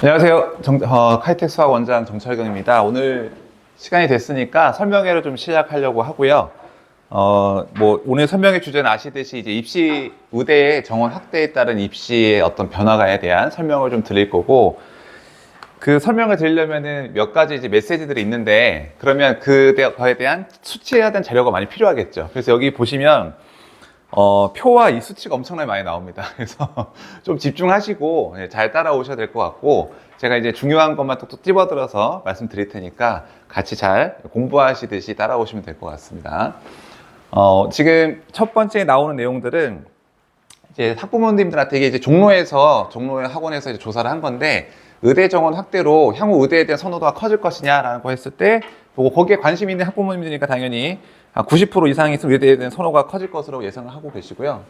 안녕하세요. 카이텍 수학 원장 정철경입니다. 오늘 시간이 됐으니까 설명회를 좀 시작하려고 하고요. 오늘 설명회 주제는 아시듯이 이제 입시 의대의 정원 확대에 따른 입시의 어떤 변화에 대한 설명을 좀 드릴 거고, 그 설명을 드리려면은 몇 가지 이제 메시지들이 있는데, 그러면 그거에 대한 수치해야 되는 자료가 많이 필요하겠죠. 그래서 여기 보시면 표와 이 수치가 엄청나게 많이 나옵니다. 그래서 좀 집중하시고 잘 따라오셔야 될 것 같고, 제가 이제 중요한 것만 뚝뚝 집어들어서 말씀드릴 테니까 같이 잘 공부하시듯이 따라오시면 될 것 같습니다. 지금 첫 번째 나오는 내용들은 이제 학부모님들한테 이게 종로의 학원에서 이제 조사를 한 건데, 의대 정원 확대로 향후 의대에 대한 선호도가 커질 것이냐라고 했을 때, 거기에 관심 있는 학부모님들이니까 당연히 90% 이상이 있으면 의대에 대한 선호가 커질 것으로 예상을 하고 계시고요.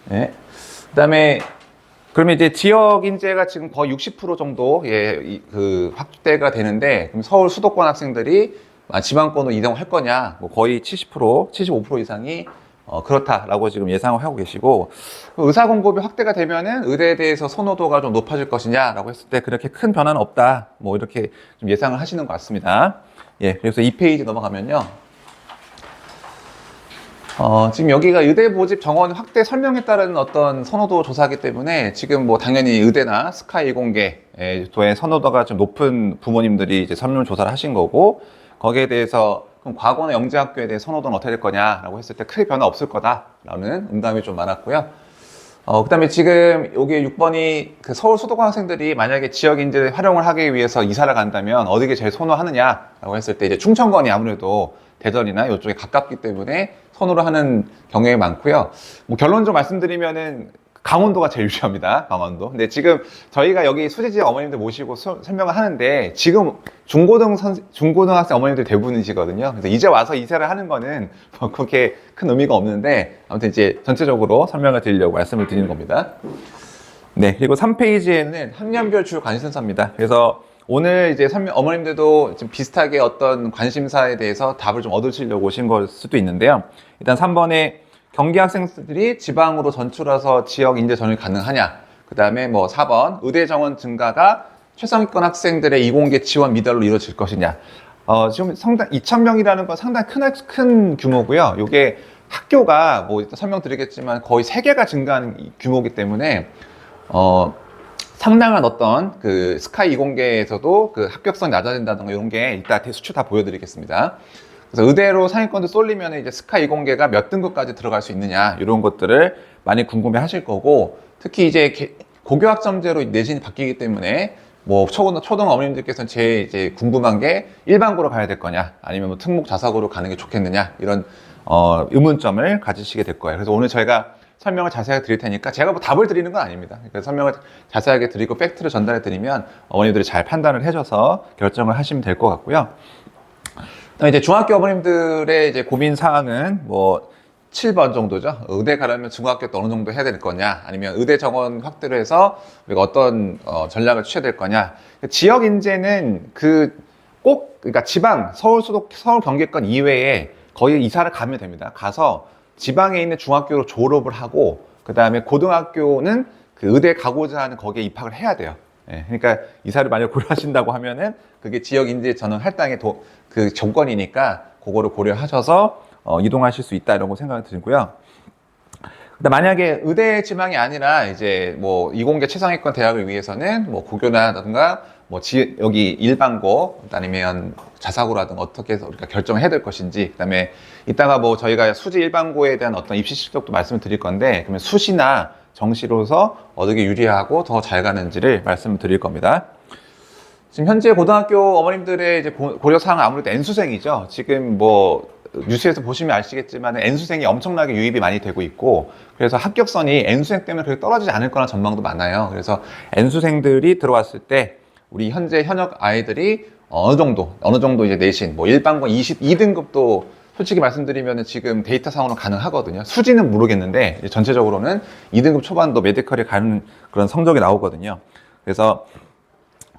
네. 그다음에 그러면 이제 지역 인재가 지금 거의 60% 정도 확대가 되는데, 그럼 서울 수도권 학생들이 지방권으로 이동을 할 거냐? 거의 70%, 75% 이상이 그렇다라고 지금 예상을 하고 계시고, 의사 공급이 확대가 되면은 의대에 대해서 선호도가 좀 높아질 것이냐라고 했을 때 그렇게 큰 변화는 없다. 이렇게 좀 예상을 하시는 것 같습니다. 예, 그래서 2페이지 넘어가면요. 지금 여기가 의대 모집 정원 확대 설명에 따른 어떤 선호도 조사이기 때문에 지금 당연히 의대나 스카이 이공계의 선호도가 좀 높은 부모님들이 이제 설문 조사를 하신 거고, 거기에 대해서 그럼 과거나 영재학교에 대해 선호도는 어떻게 될 거냐라고 했을 때 크게 변화 없을 거다라는 응답이 좀 많았고요. 그 다음에 지금 여기 6번이 그 서울 수도권 학생들이 만약에 지역 인재를 활용을 하기 위해서 이사를 간다면 어디게 제일 선호하느냐라고 했을 때 이제 충청권이 아무래도 대전이나 이쪽에 가깝기 때문에 선호를 하는 경우가 많고요. 결론적으로 말씀드리면은 강원도가 제일 유리합니다. 강원도. 근데 지금 저희가 여기 수지 지역 어머님들 모시고 설명을 하는데, 지금 중고등학생 어머님들 대부분이시거든요. 그래서 이제 와서 이사를 하는 거는 그렇게 큰 의미가 없는데, 아무튼 이제 전체적으로 설명을 드리려고 말씀을 드리는 겁니다. 네. 그리고 3페이지에는 학년별 주요 관심사입니다. 그래서 오늘 이제 어머님들도 좀 비슷하게 어떤 관심사에 대해서 답을 좀 얻으시려고 오신 걸 수도 있는데요. 일단 3번에 경기 학생들이 지방으로 전출해서 지역 인재 전형이 가능하냐. 그 다음에 4번 의대 정원 증가가 최상위권 학생들의 이공계 지원 미달로 이루어질 것이냐. 지금 상당 2,000명이라는 건 상당히 큰 규모고요. 이게 학교가 이따 설명드리겠지만 거의 3개가 증가하는 규모이기 때문에 상당한 어떤 그 스카이 이공계에서도 그 합격성이 낮아진다든가 이런 게 이따 수치 다 보여드리겠습니다. 그래서 의대로 상위권도 쏠리면 이제 스카이 이공계가 몇 등급까지 들어갈 수 있느냐 이런 것들을 많이 궁금해 하실 거고, 특히 이제 고교학점제로 내신이 바뀌기 때문에 초등 어머님들께서는 제일 이제 궁금한 게 일반고로 가야 될 거냐 아니면 특목 자사고로 가는 게 좋겠느냐 이런 의문점을 가지시게 될 거예요. 그래서 오늘 저희가 설명을 자세하게 드릴 테니까, 제가 답을 드리는 건 아닙니다. 그러니까 설명을 자세하게 드리고 팩트를 전달해 드리면 어머니들이 잘 판단을 해줘서 결정을 하시면 될 것 같고요. 이제 중학교 어머님들의 이제 고민 사항은 7번 정도죠. 의대 가려면 중학교 때 어느 정도 해야 될 거냐, 아니면 의대 정원 확대를 해서 우리가 어떤 전략을 취해야 될 거냐. 지역 인재는 그러니까 지방, 서울 경기권 이외에 거의 이사를 가면 됩니다. 가서 지방에 있는 중학교로 졸업을 하고, 그 다음에 고등학교는 그 의대 가고자 하는 거기에 입학을 해야 돼요. 예, 그러니까 이사를 만약 고려하신다고 하면은 그게 지역 인재 전원 할당의 그 조건이니까 그거를 고려하셔서 이동하실 수 있다 이런 거 생각이 들고요. 만약에 의대 지망이 아니라 이제 이공계 최상위권 대학을 위해서는 고교라든가 여기 일반고 아니면 자사고라든가 어떻게 해서 우리가 결정을 해야 될 것인지, 그다음에 이따가 저희가 수시 일반고에 대한 어떤 입시 실적도 말씀을 드릴 건데, 그러면 수시나 정시로서 어떻게 유리하고 더 잘 가는지를 말씀을 드릴 겁니다. 지금 현재 고등학교 어머님들의 이제 고려 사항은 아무래도 N수생이죠. 지금 뉴스에서 보시면 아시겠지만 N수생이 엄청나게 유입이 많이 되고 있고, 그래서 합격선이 N수생 때문에 그렇게 떨어지지 않을 거라는 전망도 많아요. 그래서 N수생들이 들어왔을 때 우리 현역 아이들이 어느 정도 이제 내신, 일반고 22등급도 솔직히 말씀드리면 지금 데이터상으로 가능하거든요. 수지는 모르겠는데 전체적으로는 2등급 초반도 메디컬에 가는 그런 성적이 나오거든요. 그래서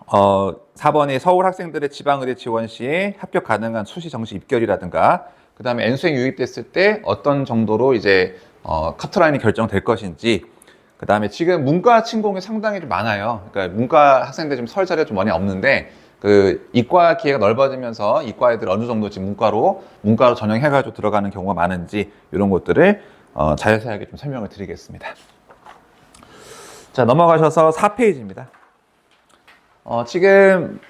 4번에 서울 학생들의 지방의대 지원 시에 합격 가능한 수시 정시 입결이라든가, 그 다음에 N수행 유입됐을 때 어떤 정도로 이제 커트라인이 결정될 것인지, 그 다음에 지금 문과 침공이 상당히 좀 많아요. 그러니까 문과 학생들 지금 설 자리가 좀 많이 없는데, 그 이과 기회가 넓어지면서 이과 애들 어느 정도 지금 문과로 전형해가지고 들어가는 경우가 많은지 이런 것들을 자세하게 좀 설명을 드리겠습니다. 자, 넘어가셔서 4페이지입니다. 지금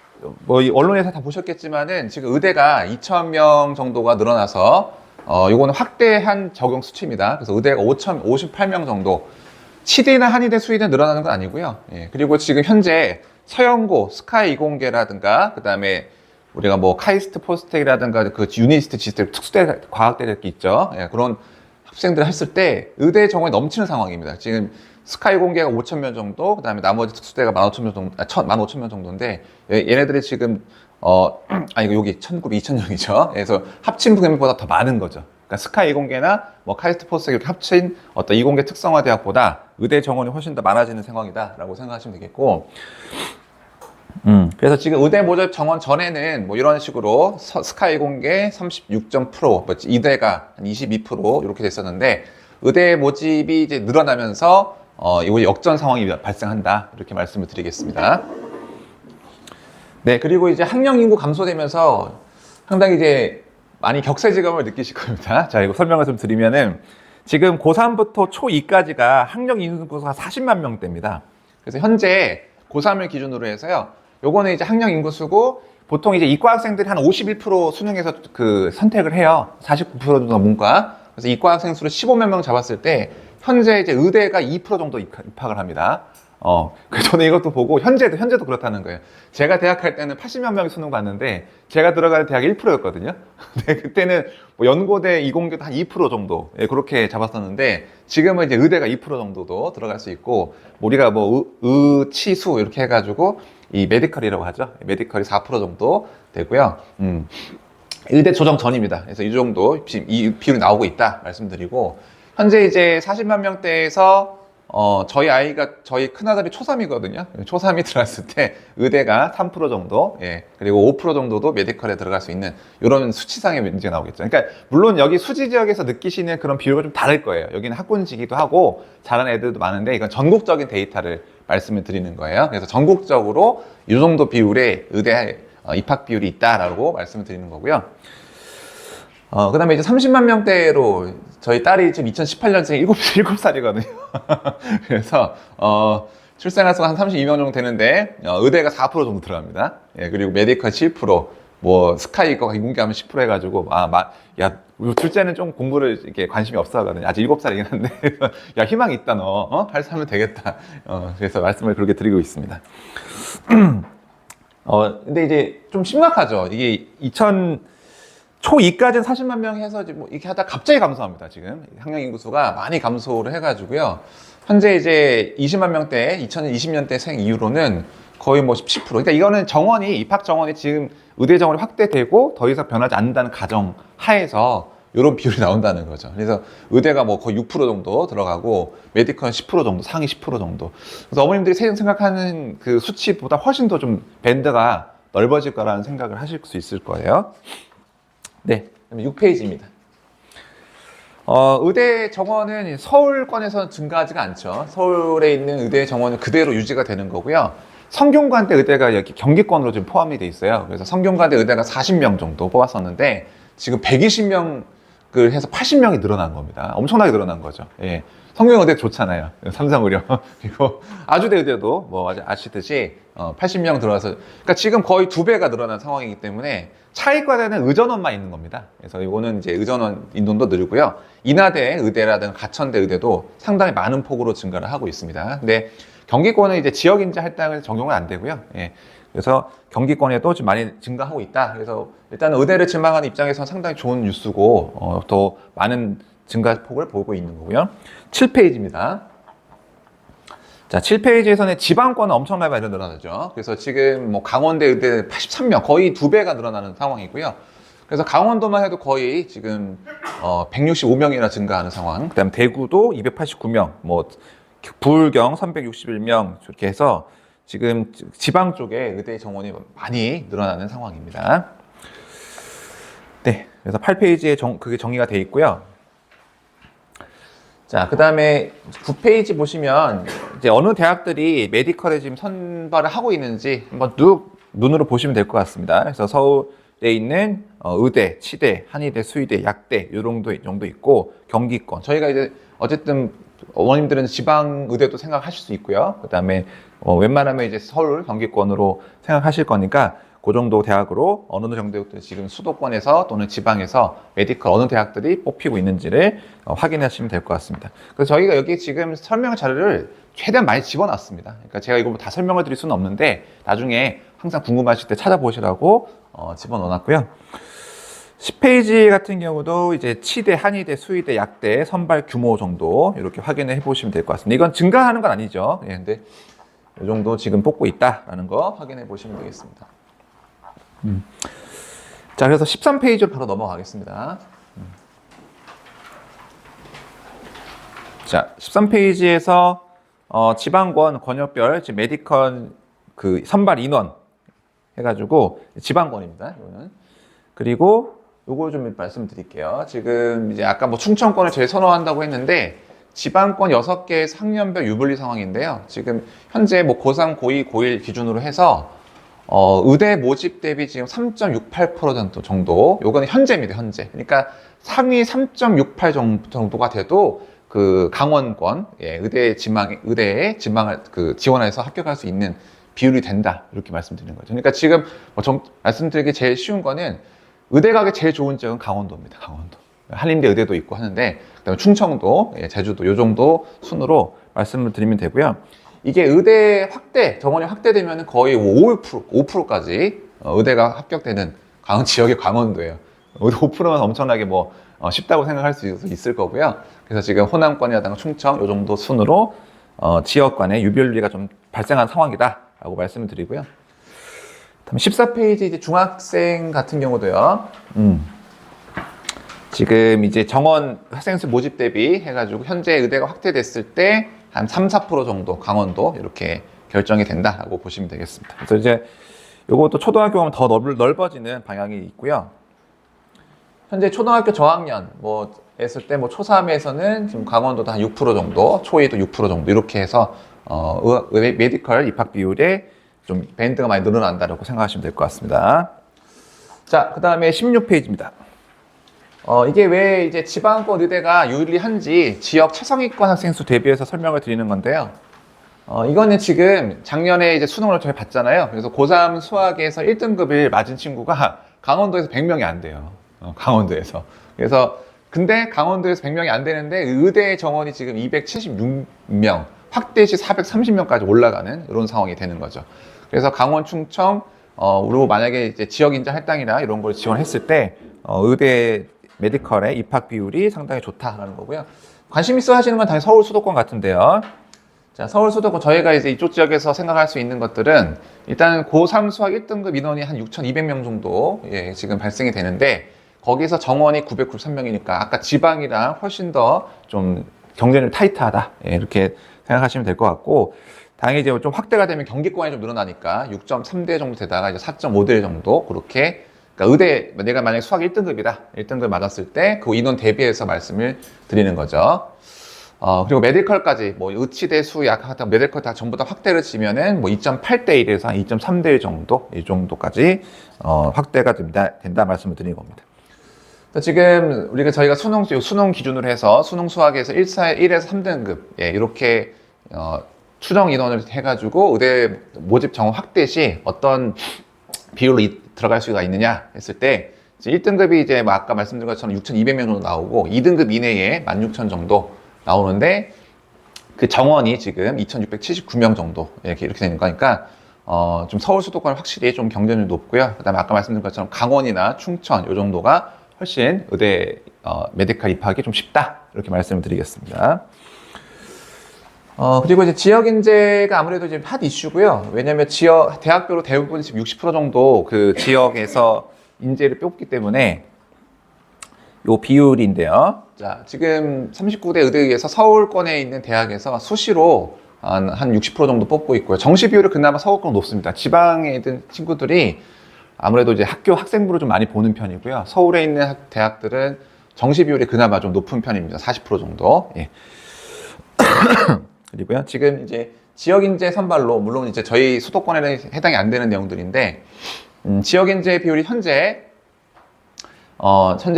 뭐 언론에서 다 보셨겠지만은 지금 의대가 2,000명 정도가 늘어나서 요거는 확대한 적용 수치입니다. 그래서 의대가 5,058명 정도. 치대나 한의대, 수의대 늘어나는 건 아니고요. 예, 그리고 지금 현재 서영고, 스카이 이공계라든가, 그 다음에 우리가 뭐 카이스트, 포스텍이라든가 그 유니스트, 지스텍, 특수대, 과학대 있죠. 예, 그런 학생들 했을 때 의대 정원이 넘치는 상황입니다. 지금 스카이 공계가 5,000명 정도, 그 다음에 나머지 특수대가 15,000명 정도, 15,000명 정도인데, 얘네들이 지금, 아니, 여기 1,900, 2,000명이죠. 그래서 합친 부경보다 더 많은 거죠. 그러니까 스카이 이공계나 뭐 카이스트 포스텍 이렇게 합친 어떤 이공계 특성화 대학보다 의대 정원이 훨씬 더 많아지는 상황이다라고 생각하시면 되겠고, 그래서 지금 의대 모집 정원 전에는 뭐 이런 식으로 스카이 공계 36.%, 뭐 이대가 한 22% 이렇게 됐었는데, 의대 모집이 이제 늘어나면서 이거 역전 상황이 발생한다 이렇게 말씀을 드리겠습니다. 네, 그리고 이제 학령 인구 감소되면서 상당히 이제 많이 격세지감을 느끼실 겁니다. 자, 이거 설명을 좀 드리면은 지금 고3부터 초2까지가 학령 인구수가 40만 명대입니다. 그래서 현재 고3을 기준으로 해서요. 요거는 이제 학령 인구수고 보통 이제 이과 학생들이 한 51% 수능에서 그 선택을 해요. 49% 정도 문과. 그래서 이과 학생 수를 15만 명 잡았을 때 현재 이제 의대가 2% 정도 입학을 합니다. 그래서 저는 이것도 보고 현재도 그렇다는 거예요. 제가 대학 할 때는 80만 명이 수능 봤는데 제가 들어갈 대학이 1%였거든요. 네, 그때는 뭐 연고대, 이공계도 한 2% 정도 그렇게 잡았었는데 지금은 이제 의대가 2% 정도도 들어갈 수 있고 우리가 뭐 의치수 이렇게 해가지고 이 메디컬이라고 하죠. 메디컬이 4% 정도 되고요. 의대 조정 전입니다. 그래서 이 정도 이 비율이 나오고 있다 말씀드리고 현재 이제 40만 명대에서 저희 큰아들이 초3이거든요. 초3이 들어갔을 때 의대가 3% 정도, 예, 그리고 5% 정도도 메디컬에 들어갈 수 있는 이런 수치상의 문제가 나오겠죠. 그러니까 물론 여기 수지 지역에서 느끼시는 그런 비율과 좀 다를 거예요. 여기는 학군지기도 하고 잘하는 애들도 많은데 이건 전국적인 데이터를 말씀을 드리는 거예요. 그래서 전국적으로 이 정도 비율의 의대 입학 비율이 있다라고 말씀을 드리는 거고요. 그 다음에 이제 30만 명대로 저희 딸이 지금 2018년생 7살이거든요. 그래서, 출생아 수가 한 32명 정도 되는데, 의대가 4% 정도 들어갑니다. 예, 그리고 메디컬 7%, 뭐, 스카이 거 공개하면 10% 해가지고, 우리 둘째는 좀 공부를 이렇게 관심이 없어 하거든요. 아직 7살이긴 한데, 야, 희망이 있다, 너. 할 수 하면 되겠다. 그래서 말씀을 그렇게 드리고 있습니다. 근데 이제 좀 심각하죠. 이게 초2까지는 40만 명 해서 뭐 이렇게 하다 갑자기 감소합니다. 지금 학령 인구수가 많이 감소를 해가지고요. 현재 이제 20만 명대 2020년대 생 이후로는 거의 뭐 10%. 그러니까 이거는 입학 정원이 지금 의대 정원이 확대되고 더 이상 변하지 않는다는 가정 하에서 이런 비율이 나온다는 거죠. 그래서 의대가 뭐 거의 6% 정도 들어가고 메디컬은 10% 정도, 상위 10% 정도. 그래서 어머님들이 생각하는 그 수치보다 훨씬 더 좀 밴드가 넓어질 거라는 생각을 하실 수 있을 거예요. 네, 6페이지입니다. 의대 정원은 서울권에서는 증가하지가 않죠. 서울에 있는 의대 정원은 그대로 유지가 되는 거고요. 성균관대 의대가 여기 경기권으로 좀 포함이 돼 있어요. 그래서 성균관대 의대가 40명 정도 뽑았었는데 지금 120명을 해서 80명이 늘어난 겁니다. 엄청나게 늘어난 거죠. 예. 성균관대 좋잖아요. 삼성의료. 그리고 아주대 의대도 뭐 아시듯이 80명 들어와서 그러니까 지금 거의 2배가 늘어난 상황이기 때문에 차이과대는 의전원만 있는 겁니다. 그래서 이거는 이제 의전원 인원도 늘고요. 인하대 의대라든가 가천대 의대도 상당히 많은 폭으로 증가를 하고 있습니다. 근데 경기권은 이제 지역인재 할당을 적용은 안 되고요. 예. 그래서 경기권에도 좀 많이 증가하고 있다. 그래서 일단 의대를 전망하는 입장에서는 상당히 좋은 뉴스고 더 많은 증가폭을 보고 있는 거고요. 7페이지입니다. 자, 7페이지에서는 지방권은 엄청나게 많이 늘어나죠. 그래서 지금 뭐 강원대 의대 83명, 거의 2배가 늘어나는 상황이고요. 그래서 강원도만 해도 거의 지금 165명이나 증가하는 상황. 그다음 대구도 289명, 뭐 부울경 361명 이렇게 해서 지금 지방 쪽에 의대 정원이 많이 늘어나는 상황입니다. 네, 그래서 8페이지에 그게 정리가 돼 있고요. 자, 그 다음에 9페이지 보시면 이제 어느 대학들이 메디컬에 지금 선발을 하고 있는지 한번 눈으로 보시면 될 것 같습니다. 그래서 서울에 있는 의대, 치대, 한의대, 수의대, 약대 이 정도 있고 경기권. 저희가 이제 어쨌든 어머님들은 지방 의대도 생각하실 수 있고요. 그 다음에 웬만하면 이제 서울 경기권으로 생각하실 거니까 그 정도 대학으로 어느 정도 지금 수도권에서 또는 지방에서 메디컬 어느 대학들이 뽑히고 있는지를 확인하시면 될 것 같습니다. 그래서 저희가 여기 지금 설명 자료를 최대한 많이 집어놨습니다. 그러니까 제가 이거 다 설명을 드릴 수는 없는데 나중에 항상 궁금하실 때 찾아보시라고 집어넣어놨고요. 10페이지 같은 경우도 이제 치대, 한의대, 수의대, 약대 선발 규모 정도 이렇게 확인을 해보시면 될 것 같습니다. 이건 증가하는 건 아니죠. 예, 근데 이 정도 지금 뽑고 있다라는 거 확인해 보시면 되겠습니다. 자, 그래서 13페이지로 바로 넘어가겠습니다. 자, 13페이지에서 지방권 권역별 지금 메디컬 그 선발 인원 해가지고 지방권입니다. 이거는. 그리고 요거 좀 말씀드릴게요. 지금 이제 아까 뭐 충청권을 제일 선호한다고 했는데 지방권 6개의 학년별 유불리 상황인데요. 지금 현재 뭐 고3, 고2, 고1 기준으로 해서 의대 모집 대비 지금 3.68% 정도. 요거는 현재입니다, 현재. 그러니까 상위 3.68 정도가 돼도 그 강원권, 예, 의대에 지망을 지원해서 합격할 수 있는 비율이 된다. 이렇게 말씀드리는 거죠. 그러니까 지금 말씀드리기 제일 쉬운 거는 의대 가기 제일 좋은 지역은 강원도입니다, 강원도. 한림대 의대도 있고 하는데, 그다음에 충청도, 예, 제주도 요 정도 순으로 말씀을 드리면 되고요. 이게 의대 정원이 확대되면 거의 5%까지 의대가 합격되는 지역이 강원도예요. 5%면 엄청나게 뭐 쉽다고 생각할 수 있을 거고요. 그래서 지금 호남권이라든가 충청 요 정도 순으로 지역 간의 유별리가 좀 발생한 상황이다라고 말씀을 드리고요. 다음 14페이지 이제 중학생 같은 경우도요. 지금 이제 정원 학생수 모집 대비 해가지고 현재 의대가 확대됐을 때 한 3, 4% 정도 강원도 이렇게 결정이 된다라고 보시면 되겠습니다. 그래서 이제 요것도 초등학교 가면 더 넓어지는 방향이 있고요. 현재 초등학교 저학년 뭐 했을 때 뭐 초3에서는 지금 강원도도 한 6% 정도, 초2도 6% 정도 이렇게 해서 메디컬 입학 비율에 좀 밴드가 많이 늘어난다라고 생각하시면 될 것 같습니다. 자, 그 다음에 16페이지입니다. 이게 왜 이제 지방권 의대가 유리한지 지역 최상위권 학생 수 대비해서 설명을 드리는 건데요. 이거는 지금 작년에 이제 수능을 저희 봤잖아요. 그래서 고3 수학에서 1등급을 맞은 친구가 강원도에서 100명이 안 돼요. 강원도에서. 그래서 근데 강원도에서 100명이 안 되는데 의대 정원이 지금 276명, 확대 시 430명까지 올라가는 이런 상황이 되는 거죠. 그래서 강원, 충청, 그리고 만약에 이제 지역 인자 할당이나 이런 걸 지원했을 때 의대 메디컬의 입학 비율이 상당히 좋다라는 거고요. 관심 있어 하시는 건 당연히 서울 수도권 같은데요. 자, 서울 수도권 저희가 이제 이쪽 지역에서 생각할 수 있는 것들은 일단 고3 수학 1등급 인원이 한 6,200명 정도 예, 지금 발생이 되는데 거기서 정원이 993명이니까 아까 지방이랑 훨씬 더 좀 경쟁률 타이트하다 예, 이렇게 생각하시면 될 것 같고 당연히 이제 좀 확대가 되면 경기권이 좀 늘어나니까 6.3대 정도 되다가 이제 4.5대 정도 그렇게 그러니까 의대 내가 만약에 수학 1등급이다 1등급 맞았을 때 그 인원 대비해서 말씀을 드리는 거죠. 그리고 메디컬까지 뭐 의치대 수약 메디컬 다 전부 다 확대를 지면은 뭐 2.8대 1에서 한 2.3대 1 정도 이 정도까지 확대가 된다 말씀을 드리는 겁니다. 지금 저희가 수능 기준으로 해서 수능 수학에서 1에서 3등급 예, 이렇게 추정 인원을 해가지고 의대 모집 정원 확대 시 어떤 비율로 들어갈 수가 있느냐 했을 때 1등급이 이제 아까 말씀드린 것처럼 6,200명 정도 나오고 2등급 이내에 16,000 정도 나오는데 그 정원이 지금 2,679명 정도 이렇게 되는 거니까 좀 서울 수도권 확실히 좀 경쟁률이 높고요. 그다음에 아까 말씀드린 것처럼 강원이나 충청 이 정도가 훨씬 의대 메디컬 입학이 좀 쉽다 이렇게 말씀을 드리겠습니다. 그리고 이제 지역 인재가 아무래도 지금 핫 이슈고요. 왜냐하면 대학별로 대부분 지금 60% 정도 그 지역에서 인재를 뽑기 때문에 요 비율인데요. 자, 지금 39대 의대에서 서울권에 있는 대학에서 수시로 한 60% 정도 뽑고 있고요. 정시 비율은 그나마 서울권 높습니다. 지방에 있는 친구들이 아무래도 이제 학생부를 좀 많이 보는 편이고요. 서울에 있는 대학들은 정시 비율이 그나마 좀 높은 편입니다. 40% 정도. 예. 그리고요. 지금 이제 지역 인재 선발로 물론 이제 저희 수도권에는 해당이 안 되는 내용들인데 지역 인재 비율이 현재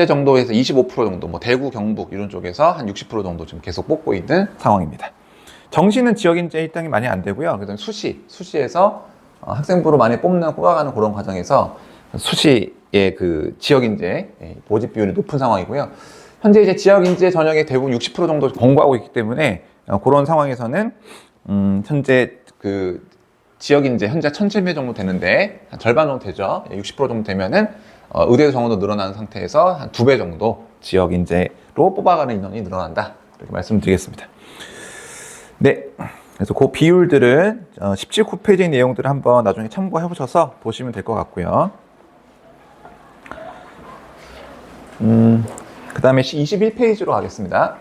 정도에서 25% 정도, 뭐 대구, 경북 이런 쪽에서 한 60% 정도 지금 계속 뽑고 있는 상황입니다. 정시는 지역 인재 일당이 많이 안 되고요. 그다음에 수시에서 학생부로 많이 뽑아가는 그런 과정에서 수시의 그 지역 인재 모집 비율이 높은 상황이고요. 현재 이제 지역 인재 전형의 대부분 60% 정도 공부하고 있기 때문에 그런 상황에서는 현재 그 지역 인재 현재 1,700 정도 되는데 한 절반 정도 되죠. 60% 정도 되면은 의대 정원도 늘어나는 상태에서 한 2배 정도 지역 인재로 뽑아가는 인원이 늘어난다. 이렇게 말씀드리겠습니다. 네. 그래서 그 비율들은 17페이지 내용들을 한번 나중에 참고해 보셔서 보시면 될 것 같고요. 그 다음에 21페이지로 가겠습니다.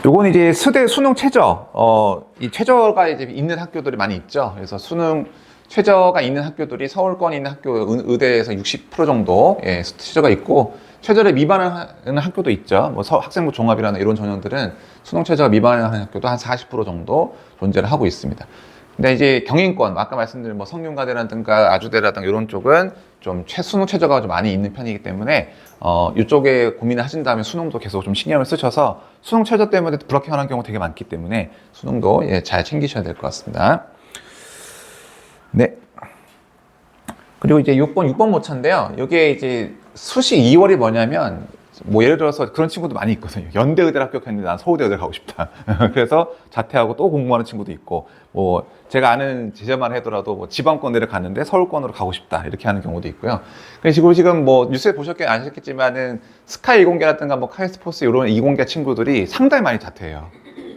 요건 이제 수능 최저, 이 최저가 이제 있는 학교들이 많이 있죠. 그래서 수능 최저가 있는 학교들이 서울권에 있는 학교, 의대에서 60% 정도, 최저가 있고, 최저를 미반하는 학교도 있죠. 뭐 학생부 종합이라는 이런 전형들은 수능 최저가 미반하는 학교도 한 40% 정도 존재를 하고 있습니다. 근데 이제 경인권, 아까 말씀드린 뭐 성균관대라든가 아주대라든가 이런 쪽은 좀 수능 최저가 좀 많이 있는 편이기 때문에 이쪽에 고민을 하신다면 수능도 계속 좀 신경을 쓰셔서 수능 최저 때문에 불합격하는 경우 되게 많기 때문에 수능도 잘 챙기셔야 될 것 같습니다. 네. 그리고 이제 6번 모차인데요. 이게 이제 수시 2월이 뭐냐면 뭐 예를 들어서 그런 친구도 많이 있거든요. 연대의대 합격했는데 난 서울대 의대 가고 싶다. 그래서 자퇴하고 또 공부하는 친구도 있고, 뭐 제가 아는 제자만 하더라도 뭐 지방권대를 갔는데 서울권으로 가고 싶다 이렇게 하는 경우도 있고요. 그래서 지금 뭐 뉴스에 보셨겠지만은 스카이 이공계라든가 뭐 카이스포스 이런 이공계 친구들이 상당히 많이 자퇴해요.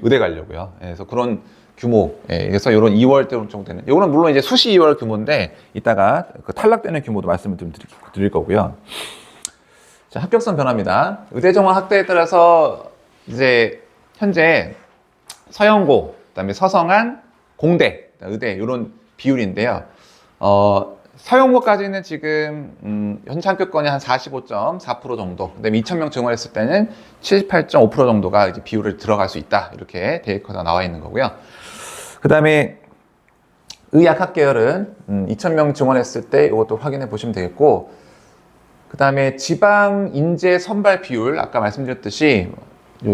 의대 가려고요. 그래서 그런 규모, 그래서 이런 2월 정도 되는, 이거는 물론 이제 수시 2월 규모인데 이따가 그 탈락되는 규모도 말씀을 좀 드릴 거고요. 자, 합격선 변화입니다. 의대 정원 확대에 따라서 이제 현재 서영고, 그다음에 서성한, 공대, 의대 이런 비율인데요. 서영고까지는 지금 현재 합격권이 한 45.4% 정도. 그다음에 2,000명 증원했을 때는 78.5% 정도가 이제 비율을 들어갈 수 있다. 이렇게 데이터가 나와 있는 거고요. 그다음에 의학학 계열은 2,000명 증원했을 때 이것도 확인해 보시면 되겠고, 그 다음에 지방 인재 선발 비율, 아까 말씀드렸듯이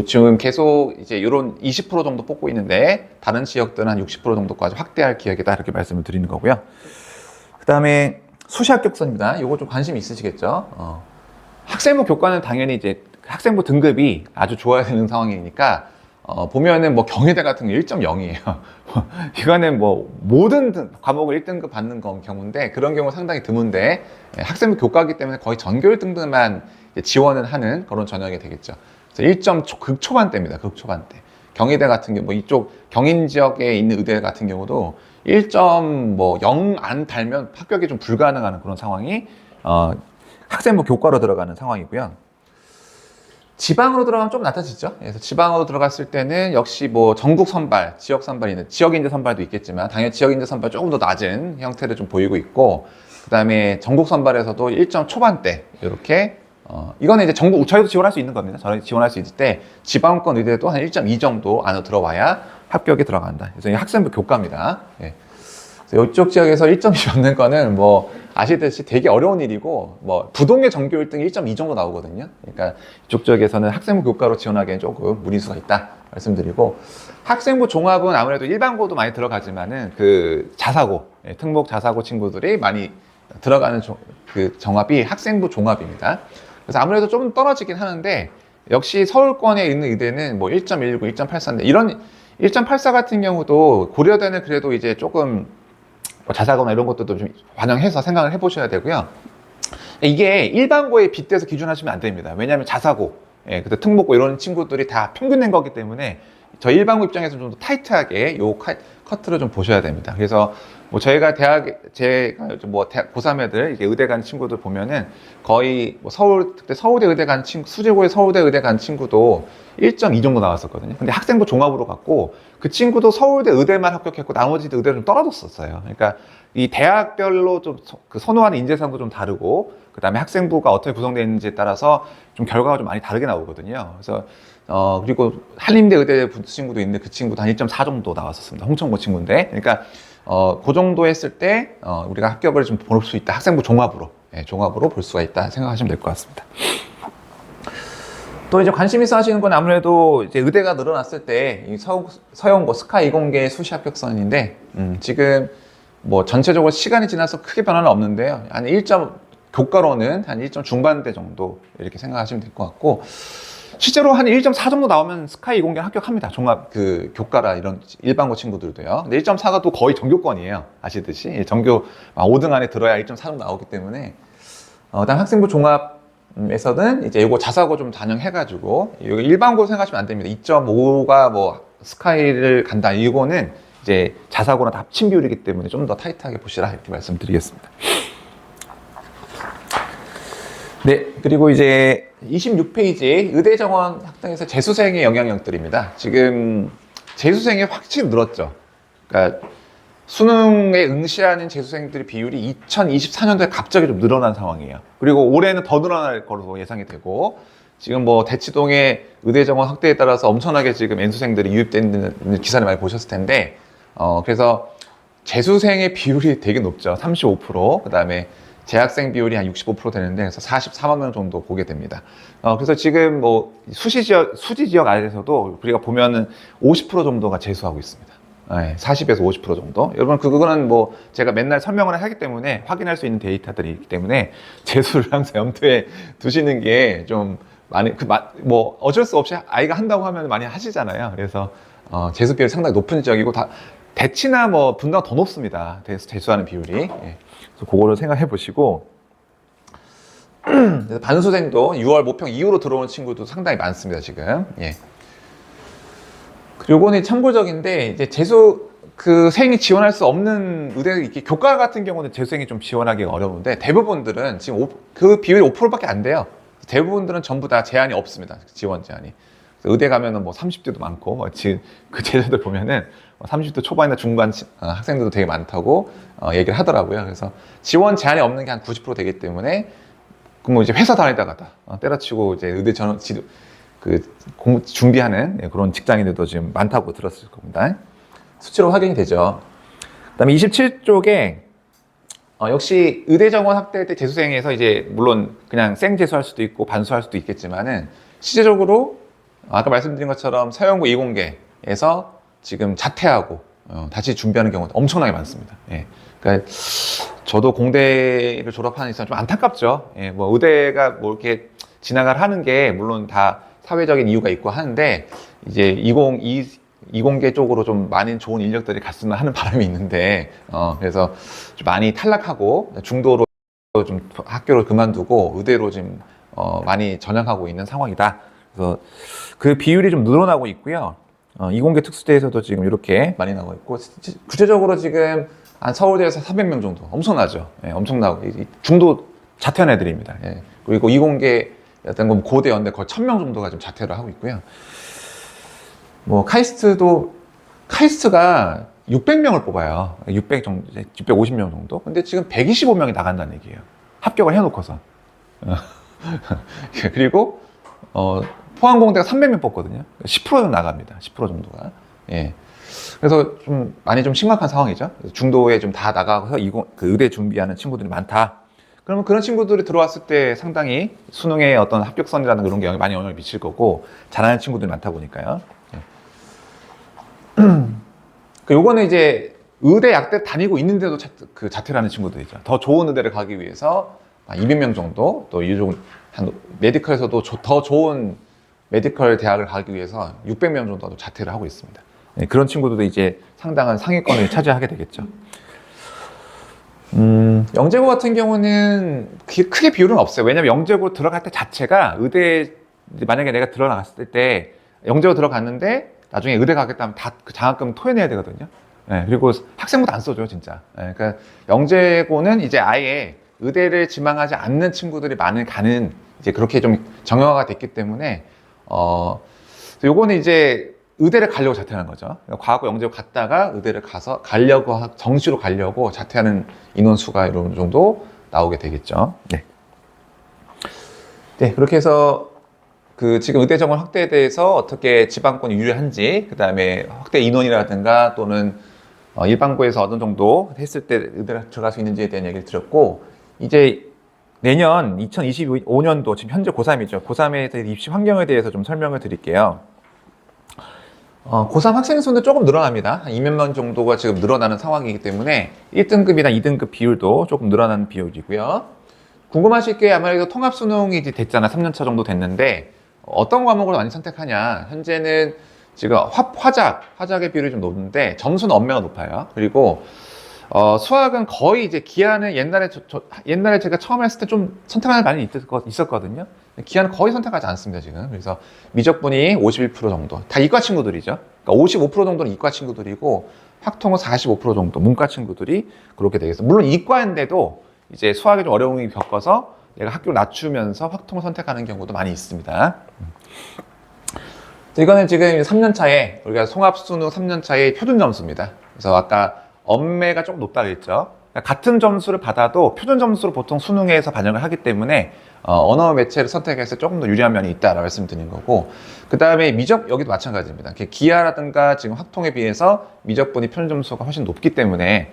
지금 계속 이제 이런 20% 정도 뽑고 있는데 다른 지역들은 한 60% 정도까지 확대할 계획이다 이렇게 말씀을 드리는 거고요. 그 다음에 수시 합격선입니다. 이거 좀 관심 있으시겠죠? 학생부 교과는 당연히 이제 학생부 등급이 아주 좋아야 되는 상황이니까 보면은 뭐 경희대 같은 게 1.0이에요. 이거는 뭐 모든 과목을 1등급 받는 경우인데 그런 경우 상당히 드문데 학생부 교과이기 때문에 거의 전교 1등급만 지원을 하는 그런 전형이 되겠죠. 그래서 1점 극초반대입니다. 극초반대. 경희대 같은 경우 뭐 이쪽 경인 지역에 있는 의대 같은 경우도 1.0 안 달면 합격이 좀 불가능한 그런 상황이 학생부 교과로 들어가는 상황이고요. 지방으로 들어가면 좀 낮아지죠. 그래서 지방으로 들어갔을 때는 역시 뭐 전국 선발, 지역 선발이 있는 지역 인재 선발도 있겠지만 당연히 지역 인재 선발 조금 더 낮은 형태를 좀 보이고 있고, 그다음에 전국 선발에서도 1점 초반대 이렇게 이거는 이제 전국 저희도 지원할 수 있는 겁니다. 저희 지원할 수 있을 때 지방권 의대도 한 1.2 정도 안으로 들어와야 합격이 들어간다. 그래서 이 학생부 교과입니다. 예. 이쪽 지역에서 1.2 받는 거는 뭐 아시듯이 되게 어려운 일이고, 뭐 부동의 전교 1등이 1.2 정도 나오거든요. 그러니까 이쪽 지역에서는 학생부 교과로 지원하기엔 조금 무리수가 있다 말씀드리고, 학생부 종합은 아무래도 일반고도 많이 들어가지만은 그 자사고, 특목 자사고 친구들이 많이 들어가는 그 정합이 학생부 종합입니다. 그래서 아무래도 좀 떨어지긴 하는데 역시 서울권에 있는 의대는 뭐 1.19, 1.84인데 이런 1.84 같은 경우도 고려대는 그래도 이제 조금 자사고나 이런 것들도 좀 반영해서 생각을 해보셔야 되고요. 이게 일반고에 빗대서 기준하시면 안 됩니다. 왜냐하면 자사고, 그때 특목고 이런 친구들이 다 평균 낸 거기 때문에 저희 일반고 입장에서 좀 더 타이트하게 요 커트를 좀 보셔야 됩니다. 그래서 뭐 저희가 제가 뭐 대학 고3 애들, 이게 의대 간 친구들 보면은 거의 뭐 그때 서울대 의대 간 친구, 수재고에 서울대 의대 간 친구도 1.2 정도 나왔었거든요. 근데 학생부 종합으로 갔고, 그 친구도 서울대 의대만 합격했고, 나머지 의대는 좀 떨어졌었어요. 그러니까 이 대학별로 좀 그 선호하는 인재상도 좀 다르고, 그 다음에 학생부가 어떻게 구성되어 있는지에 따라서 좀 결과가 좀 많이 다르게 나오거든요. 그래서 그리고 한림대 의대 친구도 있는데 그 친구도 한 1.4 정도 나왔었습니다. 홍천고 친구인데. 그러니까 그 정도 했을 때 우리가 합격을 좀 볼 수 있다. 학생부 종합으로, 종합으로 볼 수가 있다 생각하시면 될 것 같습니다. 또 이제 관심 있어 하시는 건 아무래도 이제 의대가 늘어났을 때 이 서영고 스카 이공계 수시 합격선인데, 지금 뭐 전체적으로 시간이 지나서 크게 변화는 없는데요. 한 1점 교과로는 한 1점 중반대 정도 이렇게 생각하시면 될 것 같고, 실제로 한 1.4 정도 나오면 스카이 이공계 합격합니다. 종합 그 교과라 이런 일반고 친구들도요. 근데 1.4가 또 거의 전교권이에요. 아시듯이 전교 5등 안에 들어야 1.4 정도 나오기 때문에 일단 학생부 종합에서는 이제 이거 자사고 좀 반영해가지고 일반고 생각하시면 안 됩니다. 2.5가 뭐 스카이를 간다. 이거는 이제 자사고랑 다 합친 비율이기 때문에 좀 더 타이트하게 보시라 이렇게 말씀드리겠습니다. 네, 그리고 이제 26페이지 의대 정원 학당에서 재수생의 영향력들입니다. 지금 재수생이 확실히 늘었죠. 그러니까 수능에 응시하는 재수생들의 비율이 2024년도에 갑자기 좀 늘어난 상황이에요. 그리고 올해는 더 늘어날 거로 예상이 되고, 지금 뭐 대치동의 의대 정원 확대에 따라서 엄청나게 지금 N수생들이 유입되는 기사를 많이 보셨을 텐데, 그래서 재수생의 비율이 되게 높죠. 35%, 그 다음에 재학생 비율이 한 65% 되는데, 그래서 44만 명 정도 보게 됩니다. 그래서 지금 뭐 수지 지역 안에서도 우리가 보면은 50% 정도가 재수하고 있습니다. 40에서 50% 정도. 여러분, 그거는 뭐 제가 맨날 설명을 하기 때문에 확인할 수 있는 데이터들이 있기 때문에 재수를 항상 염두에 두시는 게 좀 많이, 뭐 어쩔 수 없이 아이가 한다고 하면 많이 하시잖아요. 그래서 재수 비율이 상당히 높은 지역이고, 대치나 뭐 분당 더 높습니다. 재수하는 비율이. 그래서 그거를 생각해 보시고, 반수생도 6월 모평 이후로 들어오는 친구도 상당히 많습니다, 지금. 요거는 참고적인데, 이제 생이 지원할 수 없는 의대, 이렇게 교과 같은 경우는 재수생이 좀 지원하기가 어려운데, 대부분들은 지금 그 비율이 5%밖에 안 돼요. 대부분들은 전부 다 제한이 없습니다. 지원 제한이. 의대 가면은 뭐 30대도 많고, 지금 그 제자들 보면은 30대 초반이나 중반 학생들도 되게 많다고 얘기를 하더라고요. 그래서 지원 제한이 없는 게 한 90% 되기 때문에, 그럼 이제 회사 다니다가 때려치고 이제 의대 준비하는 그런 직장인들도 지금 많다고 들었을 겁니다. 수치로 확인이 되죠. 그 다음에 27쪽에 역시 의대 정원 확대할 때 재수생에서 이제 물론 그냥 생재수할 수도 있고 반수할 수도 있겠지만은, 실제적으로 아까 말씀드린 것처럼 서영고 이공계에서 지금 자퇴하고 다시 준비하는 경우도 엄청나게 많습니다. 그러니까 저도 공대를 졸업하는 이상 좀 안타깝죠. 뭐 의대가 뭐 이렇게 진학을 하는 게 물론 다 사회적인 이유가 있고 하는데, 이제 이공계 쪽으로 좀 많은 좋은 인력들이 갔으면 하는 바람이 있는데, 그래서 좀 많이 탈락하고 중도로 좀 학교를 그만두고 의대로 지금 많이 전향하고 있는 상황이다. 그래서 그 비율이 좀 늘어나고 있고요. 이공계 특수대에서도 지금 이렇게 많이 나오고 있고, 구체적으로 지금 한 서울대에서 300명 정도, 엄청나죠. 엄청나고 중도 자퇴한 애들입니다. 그리고 이공계 어떤 건 고대 연대 거의 1000명 정도가 지금 자퇴를 하고 있고요. 뭐 카이스트가 600명을 뽑아요. 650명 정도. 근데 지금 125명이 나간다는 얘기예요. 합격을 해놓고서. 그리고 포항공대가 300명 뽑거든요. 10% 나갑니다. 10% 정도가. 그래서 좀 많이 좀 심각한 상황이죠. 중도에 좀 다 나가서 그 의대 준비하는 친구들이 많다. 그러면 그런 친구들이 들어왔을 때 상당히 수능의 어떤 합격선이라는 그런 게 많이 영향을 미칠 거고, 잘하는 친구들이 많다 보니까요. 요거는 이제 의대 약대 다니고 있는데도 자퇴를 하는 친구들이죠. 더 좋은 의대를 가기 위해서 200명 정도, 또 메디컬에서도 더 좋은 메디컬 대학을 가기 위해서 600명 정도 자퇴를 하고 있습니다. 그런 친구들도 이제 상당한 상위권을 차지하게 되겠죠. 영재고 같은 경우는 크게 비율은 없어요. 왜냐면 영재고 들어갈 때 자체가 의대, 만약에 내가 들어갔을 때 영재고 들어갔는데 나중에 의대 가겠다면 다 그 장학금 토해내야 되거든요. 예, 그리고 학생부도 안 써줘요, 진짜. 예, 그러니까 영재고는 이제 아예 의대를 지망하지 않는 친구들이 많은 가는 이제 그렇게 좀 정형화가 됐기 때문에 요거는 이제 의대를 가려고 자퇴하는 거죠. 그러니까 과거 영재고 갔다가 의대를 가서 정시로 가려고 자퇴하는 인원수가 이런 정도 나오게 되겠죠. 네. 네, 그렇게 해서 그 지금 의대 정원 확대에 대해서 어떻게 지방권이 유리한지, 그 다음에 확대 인원이라든가 또는 일반고에서 어느 정도 했을 때 의대를 들어갈 수 있는지에 대한 얘기를 드렸고, 이제 내년 2025년도 지금 현재 고3이죠. 고3에 대해 입시 환경에 대해서 좀 설명을 드릴게요. 고3 학생 수는 조금 늘어납니다. 한 2만 명 정도가 지금 늘어나는 상황이기 때문에 1등급이나 2등급 비율도 조금 늘어나는 비율이고요. 궁금하실 게 아무래도 통합 수능이 이제 됐잖아. 3년차 정도 됐는데 어떤 과목을 많이 선택하냐. 현재는 지금 화작의 비율이 좀 높은데 점수는 엄매가 높아요. 그리고 수학은 거의 이제 기하는 옛날에 제가 처음 했을 때 좀 선택하는 많이 있었거든요. 기하는 거의 선택하지 않습니다, 지금. 그래서 미적분이 51% 정도. 다 이과 친구들이죠. 그러니까 55% 정도는 이과 친구들이고, 확통은 45% 정도, 문과 친구들이 그렇게 되겠어요. 물론 이과인데도 이제 수학이 좀 어려움이 겪어서 내가 학교를 낮추면서 확통을 선택하는 경우도 많이 있습니다. 이거는 지금 3년차에, 우리가 송합수능 3년차의 표준 점수입니다. 그래서 아까 엄매가 조금 높다고 했죠. 같은 점수를 받아도 표준 점수로 보통 수능에서 반영을 하기 때문에 언어 매체를 선택해서 조금 더 유리한 면이 있다라고 말씀드린 거고, 그 다음에 여기도 마찬가지입니다. 기하라든가 지금 확통에 비해서 미적분이 표준 점수가 훨씬 높기 때문에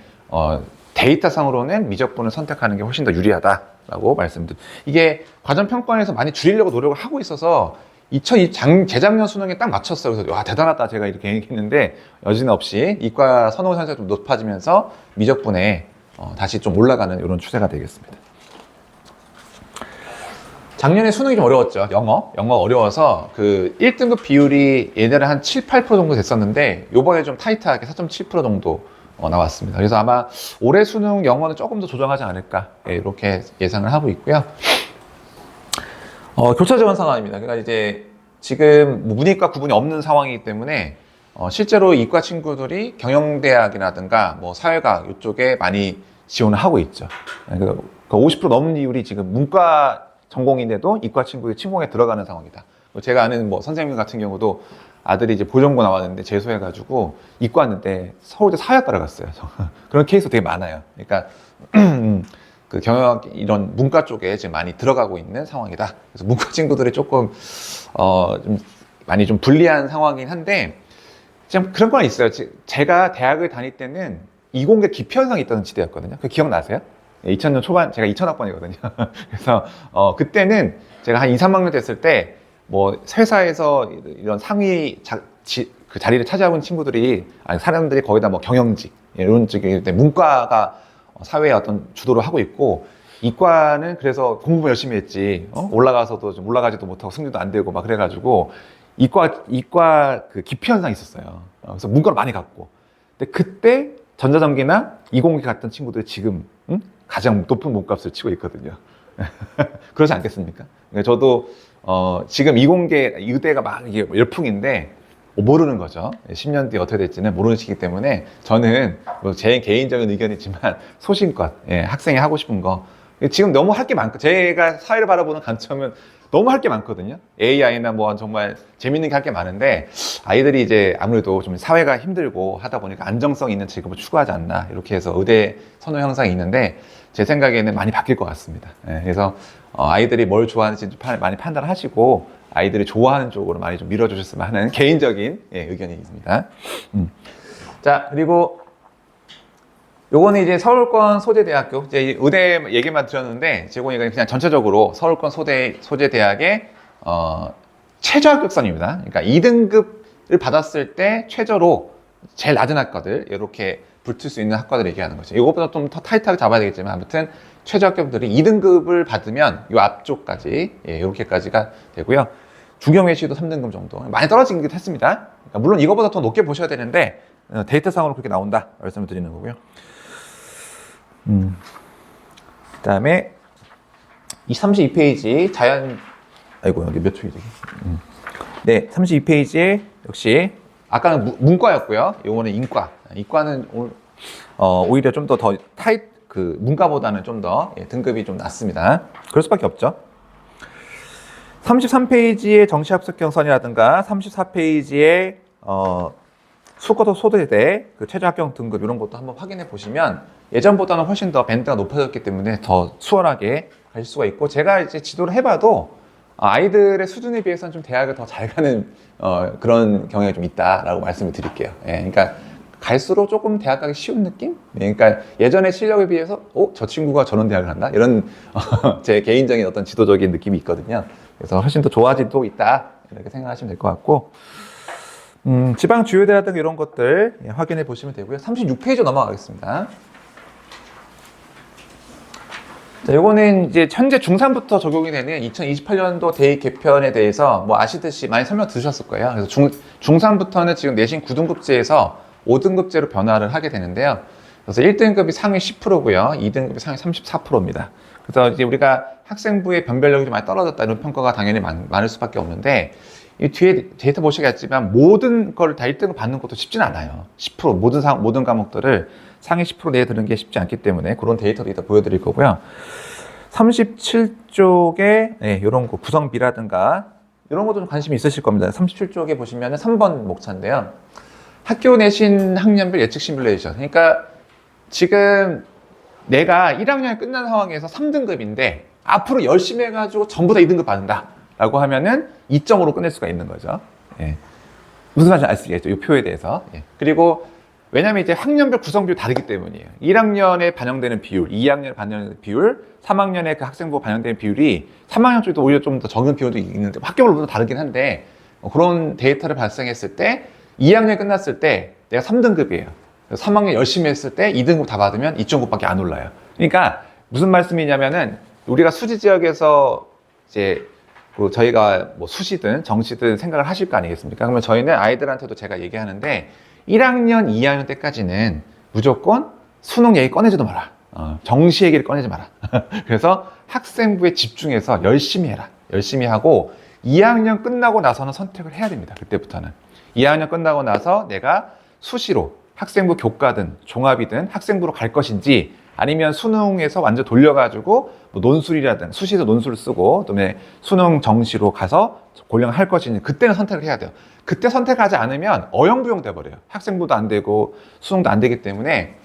데이터상으로는 미적분을 선택하는 게 훨씬 더 유리하다라고 말씀드립니다. 이게 과정평가원에서 많이 줄이려고 노력을 하고 있어서 재작년 수능에 딱 맞췄어요. 그래서 와, 대단하다 제가 이렇게 얘기했는데 여지없이 이과 선호 상태가 좀 높아지면서 미적분에 다시 좀 올라가는 이런 추세가 되겠습니다. 작년에 수능이 좀 어려웠죠. 영어 어려워서 그 1등급 비율이 예전에 한 7, 8% 정도 됐었는데 요번에 좀 타이트하게 4.7% 정도 나왔습니다. 그래서 아마 올해 수능 영어는 조금 더 조정하지 않을까, 이렇게 예상을 하고 있고요. 교차 지원 상황입니다. 그러니까 이제 지금 문이과 구분이 없는 상황이기 때문에 실제로 이과 친구들이 경영대학이라든가 뭐 사회과학 이쪽에 많이 지원을 하고 있죠. 그러니까 50% 넘는 이율이 지금 문과 전공인데도 이과 친구들이 침공에 들어가는 상황이다. 제가 아는 뭐 선생님 같은 경우도 아들이 이제 보전고 나왔는데 재수해가지고 이과 왔는데 서울대 사회학 따라갔어요. 그런 케이스 되게 많아요. 그러니까 그 경영학 이런 문과 쪽에 지금 많이 들어가고 있는 상황이다. 그래서 문과 친구들이 조금 좀 많이 좀 불리한 상황이긴 한데, 좀 그런 건 있어요. 제가 대학을 다닐 때는 이공계 기피 현상이 있다는 시대였거든요. 그 기억나세요? 2000년 초반, 제가 2000학번이거든요. 그래서 그때는 제가 한 2, 3학년 됐을 때 뭐 회사에서 이런 상위 그 자리를 차지하고 친구들이, 사람들이 거의 다 뭐 경영직 이런 쪽에 문과가 사회에 어떤 주도를 하고 있고, 이과는 그래서 공부 열심히 했지, 올라가서도 좀 올라가지도 못하고 승률도 안 되고 막 그래가지고 이과 그 기피 현상이 있었어요. 그래서 문과를 많이 갔고, 근데 그때 전자전기나 이공계 갔던 친구들이 지금 가장 높은 몸값을 치고 있거든요. 그렇지 않겠습니까? 그러니까 저도 지금 이공계 의대가 막 이게 열풍인데 모르는 거죠. 10년 뒤에 어떻게 될지는 모르는 시기 때문에 저는 제 개인적인 의견이지만 소신껏 학생이 하고 싶은 거, 지금 너무 할 게 많고, 제가 사회를 바라보는 관점은 너무 할 게 많거든요. AI나 뭐 정말 재밌는 게 할 게 많은데, 아이들이 이제 아무래도 좀 사회가 힘들고 하다 보니까 안정성 있는 직업을 추구하지 않나, 이렇게 해서 의대 선호 형상이 있는데 제 생각에는 많이 바뀔 것 같습니다. 그래서 아이들이 뭘 좋아하는지 많이 판단하시고 아이들이 좋아하는 쪽으로 많이 좀 밀어주셨으면 하는 개인적인 의견이 있습니다. 자, 그리고 요거는 이제 서울권 소재대학교, 이제 의대 얘기만 드렸는데, 제공이 그냥 전체적으로 서울권 소재대학의 최저 합격선입니다. 그러니까 2등급을 받았을 때 최저로 제일 낮은 학과들, 이렇게 붙을 수 있는 학과들을 얘기하는 거죠. 이것보다 좀 더 타이트하게 잡아야 되겠지만, 아무튼 최저 합격들이 2등급을 받으면 이 앞쪽까지, 이렇게까지가 되고요. 중경외시도 3등급 정도. 많이 떨어지기도 했습니다. 그러니까 물론 이거보다 더 높게 보셔야 되는데, 데이터상으로 그렇게 나온다 말씀을 드리는 거고요. 그 다음에 32페이지 아이고, 여기 몇 초이지? 네, 32페이지에 역시 아까는 문과였고요. 요거는 인과. 이과는 오히려 좀 더 타이트, 그 문과보다는 좀 더 등급이 좀 낮습니다. 그럴 수밖에 없죠. 33페이지의 정시합격선이라든가 34페이지의 수고도 소대대 그 최저 합격 등급 이런 것도 한번 확인해 보시면 예전보다는 훨씬 더 밴드가 높아졌기 때문에 더 수월하게 가실 수가 있고, 제가 이제 지도를 해봐도 아이들의 수준에 비해서는 좀 대학을 더 잘 가는 그런 경향이 좀 있다라고 말씀을 드릴게요. 예, 그러니까 갈수록 조금 대학 가기 쉬운 느낌? 예, 그러니까 예전의 실력에 비해서 저 친구가 저런 대학을 간다? 이런 제 개인적인 어떤 지도적인 느낌이 있거든요. 그래서 훨씬 더 좋아지고 있다 이렇게 생각하시면 될 것 같고, 지방 주요대라든가 이런 것들 확인해 보시면 되고요. 36페이지 넘어가겠습니다. 자, 요거는 이제 현재 중3부터 적용이 되는 2028년도 대입 개편에 대해서 뭐 아시듯이 많이 설명 들으셨을 거예요. 그래서 중3부터는 지금 내신 9등급제에서 5등급제로 변화를 하게 되는데요. 그래서 1등급이 상위 10%고요. 2등급이 상위 34%입니다. 그래서 이제 우리가 학생부의 변별력이 좀 많이 떨어졌다 이런 평가가 당연히 많을 수밖에 없는데, 이 뒤에 데이터 보시겠지만 모든 걸 다 1등을 받는 것도 쉽지는 않아요. 10% 모든 과목들을 상위 10% 내에 드는 게 쉽지 않기 때문에 그런 데이터도 이따 보여드릴 거고요. 37쪽에 이런 거 구성비라든가 이런 것도 좀 관심이 있으실 겁니다. 37쪽에 보시면 3번 목차인데요. 학교 내신 학년별 예측 시뮬레이션. 그러니까 지금 내가 1학년이 끝난 상황에서 3등급인데 앞으로 열심히 해가지고 전부 다 2등급 받는다 라고 하면은 2점으로 끝낼 수가 있는 거죠. 예. 무슨 말인지 아시겠죠? 이 표에 대해서. 예. 그리고 왜냐면 이제 학년별 구성비율이 다르기 때문이에요. 1학년에 반영되는 비율, 2학년에 반영되는 비율, 3학년에 그 학생부 반영되는 비율이 3학년 쪽도 오히려 좀 더 적은 비율도 있는데 학교별로 다르긴 한데, 그런 데이터를 발생했을 때 2학년 끝났을 때 내가 3등급이에요. 3학년 열심히 했을 때 2등급 다 받으면 2.9밖에 안 올라요. 그러니까 무슨 말씀이냐면은 우리가 수지 지역에서 이제 저희가 뭐 수시든 정시든 생각을 하실 거 아니겠습니까? 그러면 저희는 아이들한테도 제가 얘기하는데 1학년, 2학년 때까지는 무조건 수능 얘기 꺼내지도 마라. 정시 얘기를 꺼내지 마라. 그래서 학생부에 집중해서 열심히 해라. 열심히 하고 2학년 끝나고 나서는 선택을 해야 됩니다. 그때부터는. 2학년 끝나고 나서 내가 수시로 학생부 교과든 종합이든 학생부로 갈 것인지, 아니면 수능에서 완전 돌려가지고 뭐 논술이라든 수시에서 논술을 쓰고 그다음에 수능 정시로 가서 고령을 할 것인지, 그때는 선택을 해야 돼요. 그때 선택하지 않으면 어영부영 돼버려요. 학생부도 안 되고 수능도 안 되기 때문에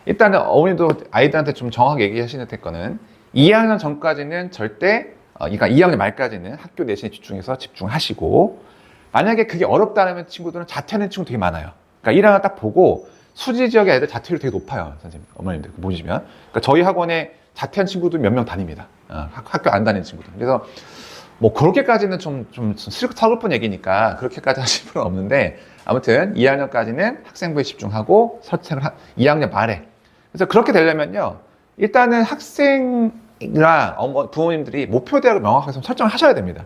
일단은 어머니도 아이들한테 좀 정확하게 얘기하시는 거는 2학년 전까지는 절대 그러니까 2학년 말까지는 학교 내신에 집중하시고, 만약에 그게 어렵다는 친구들은 자퇴하는 친구 되게 많아요. 그러니까 1학년 딱 보고 수지 지역의 애들 자퇴율이 되게 높아요. 선생님, 어머님들 보시면. 그러니까 저희 학원에 자퇴한 친구들 몇 명 다닙니다. 학교 안 다니는 친구들. 그래서 뭐 그렇게까지는 좀 서글픈 얘기니까 그렇게까지 하실 필요는 없는데, 아무튼 2학년까지는 학생부에 집중하고 설득을 2학년 말에. 그래서 그렇게 되려면요, 일단은 학생이나 부모님들이 목표 대학을 명확하게 설정을 하셔야 됩니다.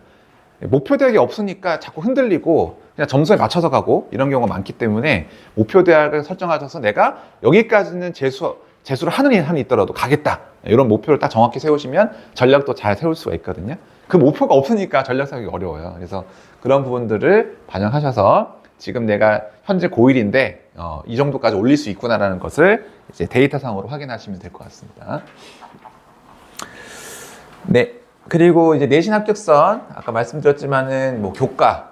목표 대학이 없으니까 자꾸 흔들리고 그냥 점수에 맞춰서 가고 이런 경우가 많기 때문에 목표 대학을 설정하셔서 내가 여기까지는 재수를 하는 한이 있더라도 가겠다, 이런 목표를 딱 정확히 세우시면 전략도 잘 세울 수가 있거든요. 그 목표가 없으니까 전략 세우기 어려워요. 그래서 그런 부분들을 반영하셔서 지금 내가 현재 고1인데 이 정도까지 올릴 수 있구나라는 것을 이제 데이터상으로 확인하시면 될 것 같습니다. 네. 그리고 이제 내신 합격선, 아까 말씀드렸지만은 뭐 교과,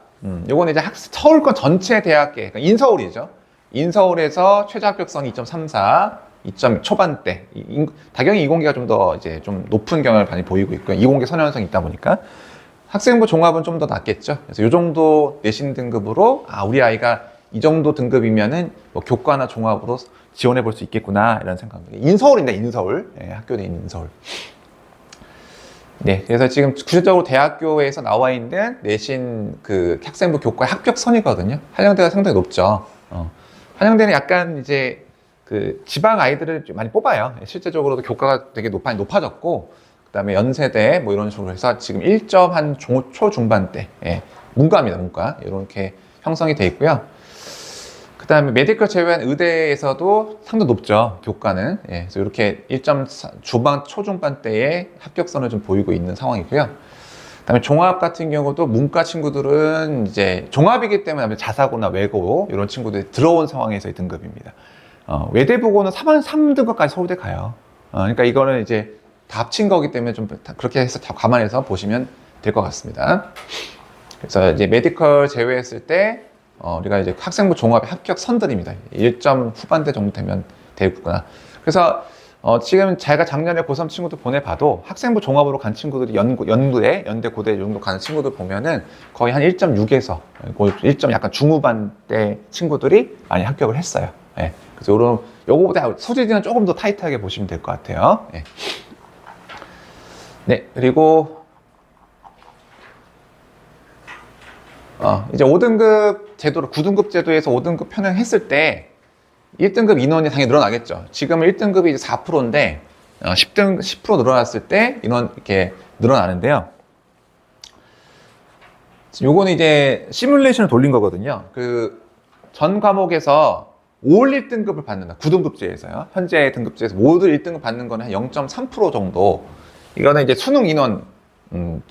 요거는 이제 서울권 전체 대학계, 그러니까 인서울이죠. 인서울에서 최저 합격선 2.34, 2점 초반대. 다경이 이공계가 좀 더 이제 좀 높은 경향을 많이 보이고 있고요. 이공계 선현성이 있다 보니까 학생부 종합은 좀 더 낮겠죠. 그래서 요 정도 내신 등급으로 우리 아이가 이 정도 등급이면은 뭐 교과나 종합으로 지원해 볼 수 있겠구나 이런 생각입니다. 인서울인데, 인서울. 학교 내 있는 인서울. 네, 그래서 지금 구체적으로 대학교에서 나와 있는 내신 그 학생부 교과 합격선이거든요. 한양대가 상당히 높죠. 한양대는 약간 이제 그 지방 아이들을 좀 많이 뽑아요. 실제적으로도 교과가 되게 높아졌고, 그 다음에 연세대 뭐 이런 식으로 해서 지금 1점 한 초중반대, 문과입니다, 문과. 이렇게 형성이 돼 있고요. 그 다음에 메디컬 제외한 의대에서도 상당히 높죠, 교과는. 그래서 이렇게 1점 초중반대의 합격선을 좀 보이고 있는 상황이고요. 그다음에 종합 같은 경우도 문과 친구들은 이제 종합이기 때문에 자사고나 외고 이런 친구들이 들어온 상황에서의 등급입니다. 외대부고는 3등급까지 서울대 가요. 그러니까 이거는 이제 다 합친 거기 때문에 좀 그렇게 해서 다 감안해서 보시면 될 것 같습니다. 그래서 이제 메디컬 제외했을 때 우리가 이제 학생부 종합의 합격 선들입니다. 1점 후반대 정도 되면 되겠구나. 그래서 지금 제가 작년에 고3 친구들 보내봐도 학생부 종합으로 간 친구들이 연대, 고대 정도 가는 친구들 보면은 거의 한 1.6에서 1점 약간 중후반대 친구들이 많이 합격을 했어요. 예. 그래서 요거보다 소재지는 조금 더 타이트하게 보시면 될 것 같아요. 예. 네, 그리고 이제 5등급 제도로 9등급 제도에서 5등급 편향했을 때 1등급 인원이 당연히 늘어나겠죠. 지금은 1등급이 이제 4%인데 10% 늘어났을 때 인원 이렇게 늘어나는데요. 요거는 이제 시뮬레이션을 돌린 거거든요. 그 전 과목에서 올 1등급을 받는다. 9등급제에서요. 현재 등급제에서 모두 1등급 받는 거는 한 0.3% 정도. 이거는 이제 수능 인원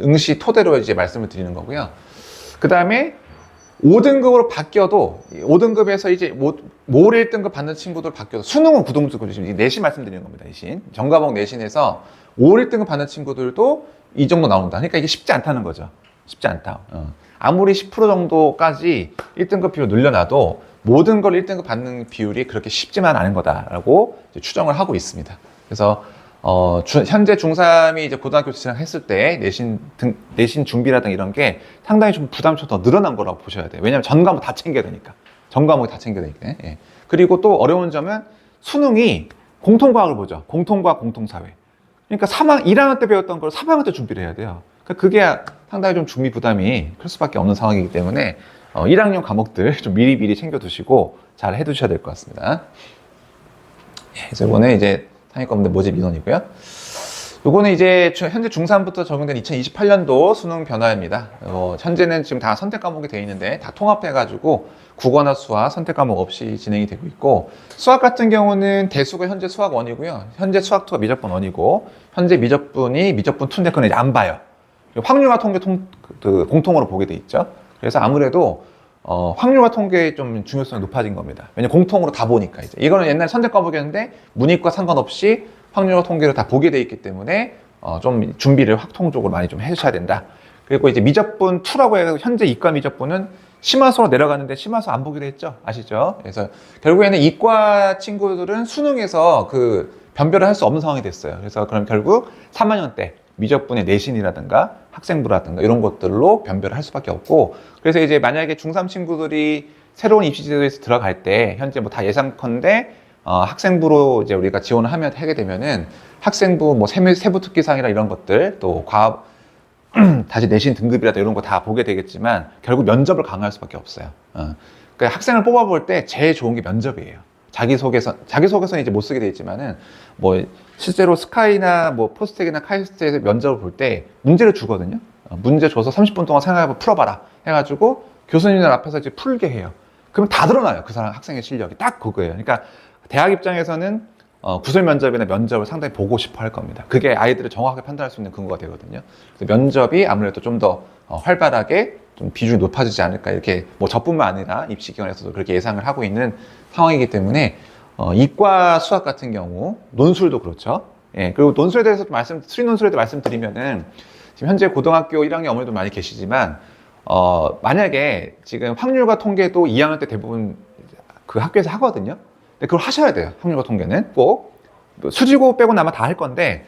응시 토대로 이제 말씀을 드리는 거고요. 그 다음에 5등급으로 바뀌어도 5등급에서 이제 올 1등급 받는 친구들 바뀌어도 수능은 9등급 지금 내신 말씀드리는 겁니다. 내신 전과목 내신에서 올 1등급 받는 친구들도 이 정도 나온다. 그러니까 이게 쉽지 않다는 거죠. 쉽지 않다. 아무리 10% 정도까지 1등급 비율 늘려놔도 모든 걸 1등급 받는 비율이 그렇게 쉽지만 않은 거다라고 추정을 하고 있습니다. 그래서 현재 중3이 이제 고등학교 진학했을 때 내신 준비라든가 이런 게 상당히 좀 부담이 좀 더 늘어난 거라고 보셔야 돼요. 왜냐하면 전 과목 다 챙겨야 되니까. 전 과목이 다 챙겨야 되니까. 예. 그리고 또 어려운 점은 수능이 공통과학을 보죠. 공통과학, 공통사회. 그러니까 1학년 때 배웠던 걸 3학년 때 준비를 해야 돼요. 그러니까 그게 상당히 좀 준비 부담이 클 수밖에 없는 상황이기 때문에 1학년 과목들 좀 미리미리 챙겨두시고 잘 해두셔야 될 것 같습니다. 예, 그래서 이번에 이제 상위권대 모집 인원이고요. 요거는 이제 현재 중3부터 적용된 2028년도 수능 변화입니다. 현재는 지금 다 선택 과목이 되어 있는데 다 통합해가지고 국어나 수학 선택 과목 없이 진행이 되고 있고, 수학 같은 경우는 대수가 현재 수학 1이고요. 현재 수학 2가 미적분 1이고, 현재 미적분이 미적분 2인데 그건 이제 안 봐요. 확률과 통계 공통으로 보게 돼 있죠. 그래서 아무래도 확률과 통계의 좀 중요성이 높아진 겁니다. 왜냐면 공통으로 다 보니까 이제 이거는 옛날 선택 과목이었는데 문이과 상관없이 확률과 통계를 다 보게 돼 있기 때문에 좀 준비를 확통적으로 많이 좀 해주셔야 된다. 그리고 이제 미적분 2라고 해서 현재 이과 미적분은 심화수로 내려가는데 심화수 안 보기로 했죠. 아시죠? 그래서 결국에는 이과 친구들은 수능에서 그 변별을 할 수 없는 상황이 됐어요. 그래서 그럼 결국 3학년 때 미적분의 내신이라든가 학생부라든가 이런 것들로 변별을 할 수밖에 없고, 그래서 이제 만약에 중3 친구들이 새로운 입시제도에서 들어갈 때 현재 뭐 다 예상컨대 학생부로 이제 우리가 지원을 하게 되면은 학생부 뭐 세부 특기상이라 이런 것들 또 과학 다시 내신 등급이라든가 이런 거 다 보게 되겠지만 결국 면접을 강화할 수밖에 없어요. 그러니까 학생을 뽑아볼 때 제일 좋은 게 면접이에요. 자기소개서는 이제 못 쓰게 돼 있지만은 뭐 실제로 스카이나 뭐 포스텍이나 카이스트에서 면접을 볼 때 문제를 주거든요. 문제 줘서 30분 동안 생각해보고 풀어봐라 해가지고 교수님들 앞에서 이제 풀게 해요. 그럼 다 드러나요. 그 사람 학생의 실력이 딱 그거예요. 그러니까 대학 입장에서는 구술 면접이나 면접을 상당히 보고 싶어 할 겁니다. 그게 아이들을 정확하게 판단할 수 있는 근거가 되거든요. 그래서 면접이 아무래도 좀 더 활발하게 좀 비중이 높아지지 않을까, 이렇게 뭐 저뿐만 아니라 입시기관에서도 그렇게 예상을 하고 있는 상황이기 때문에 이과 수학 같은 경우 논술도 그렇죠. 예, 그리고 논술에 대해서 수리 논술에 대해 말씀드리면은 지금 현재 고등학교 1학년 어머니도 많이 계시지만 만약에 지금 확률과 통계도 2학년 때 대부분 그 학교에서 하거든요. 근데 그걸 하셔야 돼요. 확률과 통계는 꼭. 수지고 빼고는 아마 다 할 건데,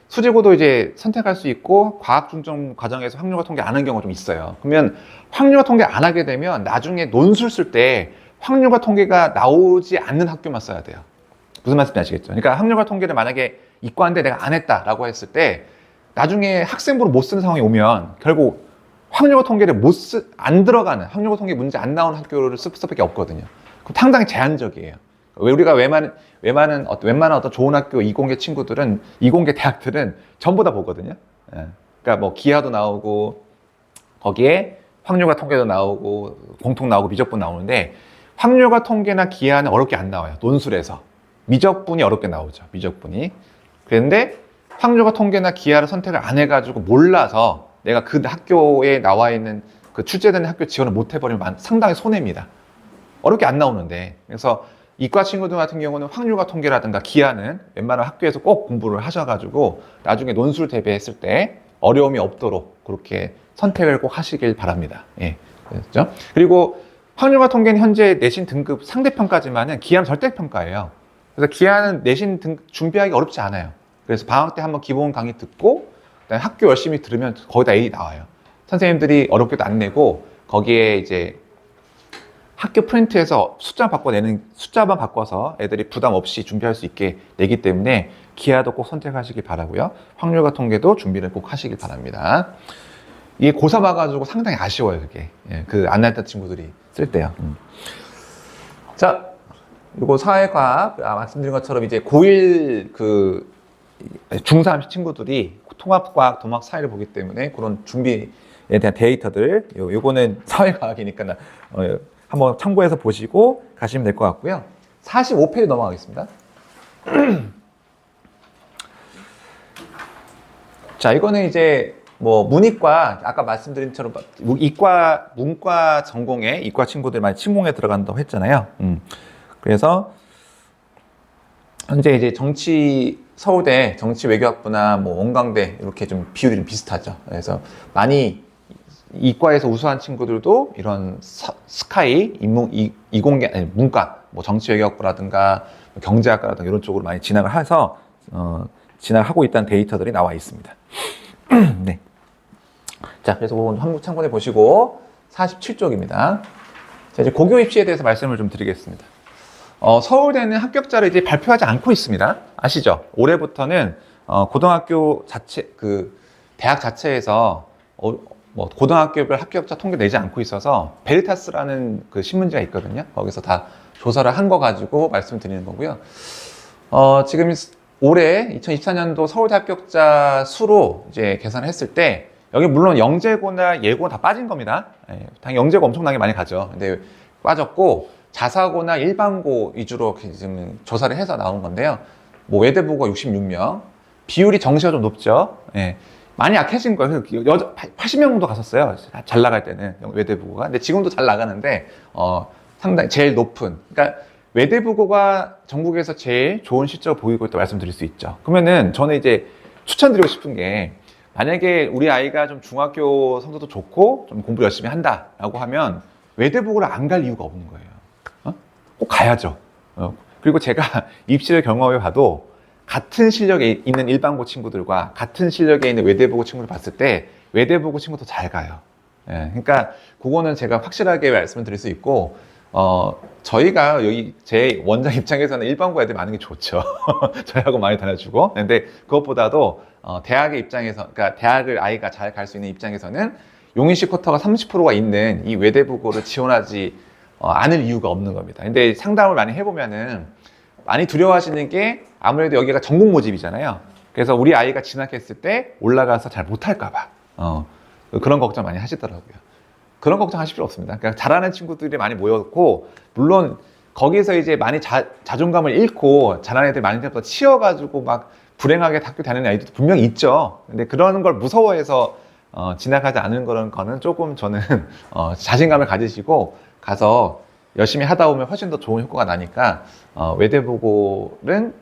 수지고도 이제 선택할 수 있고 과학 중점 과정에서 확률과 통계 안 하는 경우가 좀 있어요. 그러면 확률과 통계 안 하게 되면 나중에 논술 쓸 때 확률과 통계가 나오지 않는 학교만 써야 돼요. 무슨 말씀인지 아시겠죠? 그러니까 확률과 통계를 만약에 이과인데 내가 안 했다라고 했을 때 나중에 학생부로 못 쓰는 상황이 오면 결국 확률과 통계를 안 들어가는, 확률과 통계 문제 안 나오는 학교를 쓸 수밖에 없거든요. 그럼 상당히 제한적이에요. 우리가 웬만한 어떤 좋은 학교 이공계 친구들은, 이공계 대학들은 전부 다 보거든요. 예. 그러니까 뭐 기하도 나오고 거기에 확률과 통계도 나오고 공통 나오고 미적분 나오는데, 확률과 통계나 기하는 어렵게 안 나와요. 논술에서. 미적분이 어렵게 나오죠. 미적분이. 그런데 확률과 통계나 기하를 선택을 안 해가지고 몰라서 내가 그 학교에 나와 있는 그 출제되는 학교 지원을 못 해버리면 상당히 손해입니다. 어렵게 안 나오는데. 그래서 이과 친구들 같은 경우는 확률과 통계라든가 기하는 웬만한 학교에서 꼭 공부를 하셔가지고 나중에 논술 대비했을 때 어려움이 없도록 그렇게 선택을 꼭 하시길 바랍니다. 예. 그렇죠? 그리고 확률과 통계는 현재 내신 등급 상대평가지만은 기하는 절대평가예요. 그래서 기하는 내신 준비하기 어렵지 않아요. 그래서 방학 때 한번 기본 강의 듣고 그다음에 학교 열심히 들으면 거의 다 A 나와요. 선생님들이 어렵게도 안 내고 거기에 이제 학교 프린트에서 숫자만 바꿔서 애들이 부담 없이 준비할 수 있게 내기 때문에 기하도 꼭 선택하시길 바라고요. 확률과 통계도 준비를 꼭 하시길 바랍니다. 이게 고3 와가지고 상당히 아쉬워요, 그게. 예, 그 안 나왔던 친구들이 쓸 때요. 자, 요거 사회과학, 말씀드린 것처럼 이제 고1 그 중3 친구들이 통합과학, 도막 사회를 보기 때문에 그런 준비에 대한 데이터들, 요거는 사회과학이니까 한번 참고해서 보시고 가시면 될 것 같고요. 45페이지 넘어가겠습니다. 자, 이거는 이제 뭐 문이과, 아까 말씀드린 것처럼 문과 전공에 이과 친구들 많이 침공에 들어간다고 했잖아요. 그래서 현재 이제 서울대 정치외교학부나 뭐 원광대 이렇게 좀 비율이 좀 비슷하죠. 그래서 많이 이과에서 우수한 친구들도 이런 스카이, 이공계, 아니, 문과, 뭐 정치외교학부라든가 경제학과라든가 이런 쪽으로 많이 진학을 해서 진학하고 있다는 데이터들이 나와 있습니다. 네. 자, 그래서 그건 한번 참고해 보시고 47쪽입니다. 자, 이제 고교 입시에 대해서 말씀을 좀 드리겠습니다. 서울대는 합격자를 이제 발표하지 않고 있습니다. 아시죠? 올해부터는 고등학교 자체, 대학 자체에서 뭐 고등학교별 합격자 통계 내지 않고 있어서 베리타스라는 그 신문지가 있거든요. 거기서 다 조사를 한 거 가지고 말씀드리는 거고요. 지금 올해 2024년도 서울대 합격자 수로 이제 계산을 했을 때 여기 물론 영재고나 예고 다 빠진 겁니다. 예, 당연히 영재고 엄청나게 많이 가죠. 근데 빠졌고 자사고나 일반고 위주로 지금 조사를 해서 나온 건데요. 뭐 외대부고가 66명, 비율이 정시가 좀 높죠. 예. 많이 약해진 거예요. 80명 정도 갔었어요. 잘 나갈 때는 외대부고가. 근데 지금도 잘 나가는데 상당히 제일 높은. 그러니까 외대부고가 전국에서 제일 좋은 실적을 보이고 있다고 말씀드릴 수 있죠. 그러면은 저는 이제 추천드리고 싶은 게 만약에 우리 아이가 좀 중학교 성적도 좋고 좀 공부 열심히 한다라고 하면 외대부고를 안 갈 이유가 없는 거예요. 꼭 가야죠. 그리고 제가 입시를 경험해 봐도 같은 실력에 있는 일반고 친구들과 같은 실력에 있는 외대부고 친구를 봤을 때 외대부고 친구도 잘 가요. 예, 그러니까 그거는 제가 확실하게 말씀을 드릴 수 있고 저희가 여기 제 원장 입장에서는 일반고 애들 많은 게 좋죠. 저희하고 많이 다녀주고. 근데 그것보다도 대학의 입장에서, 그러니까 대학을 아이가 잘 갈 수 있는 입장에서는 용인시 쿼터가 30%가 있는 이 외대부고를 지원하지 않을 이유가 없는 겁니다. 근데 상담을 많이 해보면은 많이 두려워하시는 게 아무래도 여기가 전국 모집이잖아요. 그래서 우리 아이가 진학했을 때 올라가서 잘 못할까봐 그런 걱정 많이 하시더라고요. 그런 걱정 하실 필요 없습니다. 그러니까 잘하는 친구들이 많이 모였고 물론 거기서 이제 많이 자존감을 잃고 잘하는 애들 많이 때부터 치여가지고 막 불행하게 학교 다니는 아이들도 분명히 있죠. 근데 그런 걸 무서워해서 진학하지 않은 거는 조금 저는 자신감을 가지시고 가서 열심히 하다 보면 훨씬 더 좋은 효과가 나니까 외대부고는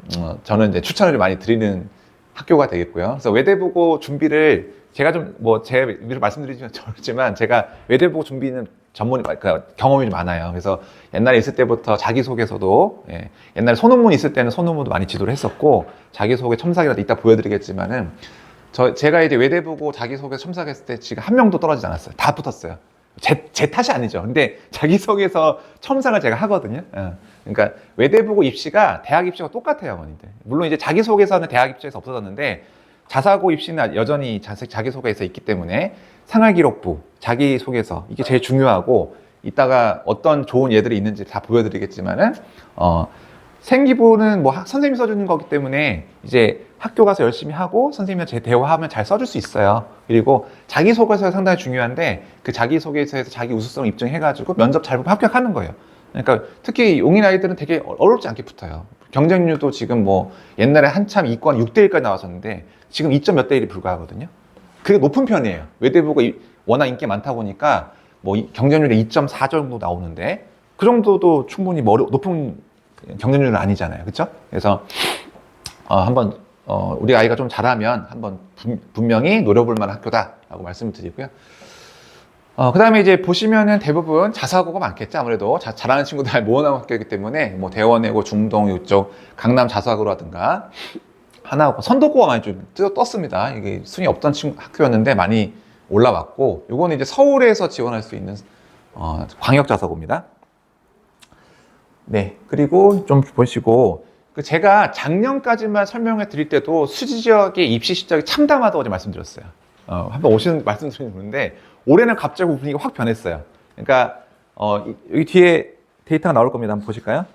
저는 이제 추천을 많이 드리는 학교가 되겠고요. 그래서 외대부고 준비를 제가 좀 제 위로 말씀드리지만 저렇지만 제가 외대부고 준비는 그러니까 경험이 좀 많아요. 그래서 옛날에 있을 때부터 자기소개서도 옛날에 소논문 있을 때는 소논문도 많이 지도를 했었고 자기소개 첨삭이라도 이따 보여드리겠지만은 제가 이제 외대부고 자기소개 첨삭했을 때 지금 한 명도 떨어지지 않았어요. 다 붙었어요. 제 탓이 아니죠. 근데 자기소개서 첨삭을 제가 하거든요. 그러니까 외대부고 입시가 대학 입시가 똑같아요, 어머니들. 물론 이제 자기소개서는 대학 입시에서 없어졌는데 자사고 입시는 여전히 자기소개서 있기 때문에 생활기록부, 자기소개서 이게 제일 중요하고 이따가 어떤 좋은 예들이 있는지 다 보여드리겠지만은 생기부는 뭐 선생님이 써주는 거기 때문에 이제 학교 가서 열심히 하고 선생님이랑 제 대화하면 잘 써줄 수 있어요. 그리고 자기소개서가 상당히 중요한데 그 자기소개서에서 자기 우수성을 입증해가지고 면접 잘 보면 합격하는 거예요. 그러니까 특히 용인 아이들은 되게 어렵지 않게 붙어요. 경쟁률도 지금 뭐 옛날에 한참 이권 6대1까지 나왔었는데 지금 2점 몇 대 1이 불과하거든요. 그게 높은 편이에요. 외대부가 워낙 인기 많다 보니까 뭐 경쟁률이 2.4 정도 나오는데 그 정도도 충분히 높은 경쟁률은 아니잖아요. 그렇죠? 그래서 한번 우리 아이가 좀 잘하면 한번 분명히 노려볼 만한 학교다라고 말씀을 드리고요. 그 다음에 이제 보시면은 대부분 자사고가 많겠죠. 아무래도 잘하는 친구들 모아놓은 학교이기 때문에 뭐 대원외고, 중동 이쪽 강남 자사고라든가 하나고 선도고가 많이 좀 떴습니다. 이게 순위 없던 학교였는데 많이 올라왔고, 요거는 이제 서울에서 지원할 수 있는 광역 자사고입니다. 네, 그리고 좀 보시고 제가 작년까지만 설명해 드릴 때도 수지 지역의 입시 실적이 참담하다고 어제 말씀드렸어요. 한번 말씀드리는데 올해는 갑자기 분위기가 확 변했어요. 그러니까 여기 뒤에 데이터가 나올 겁니다. 한번 보실까요?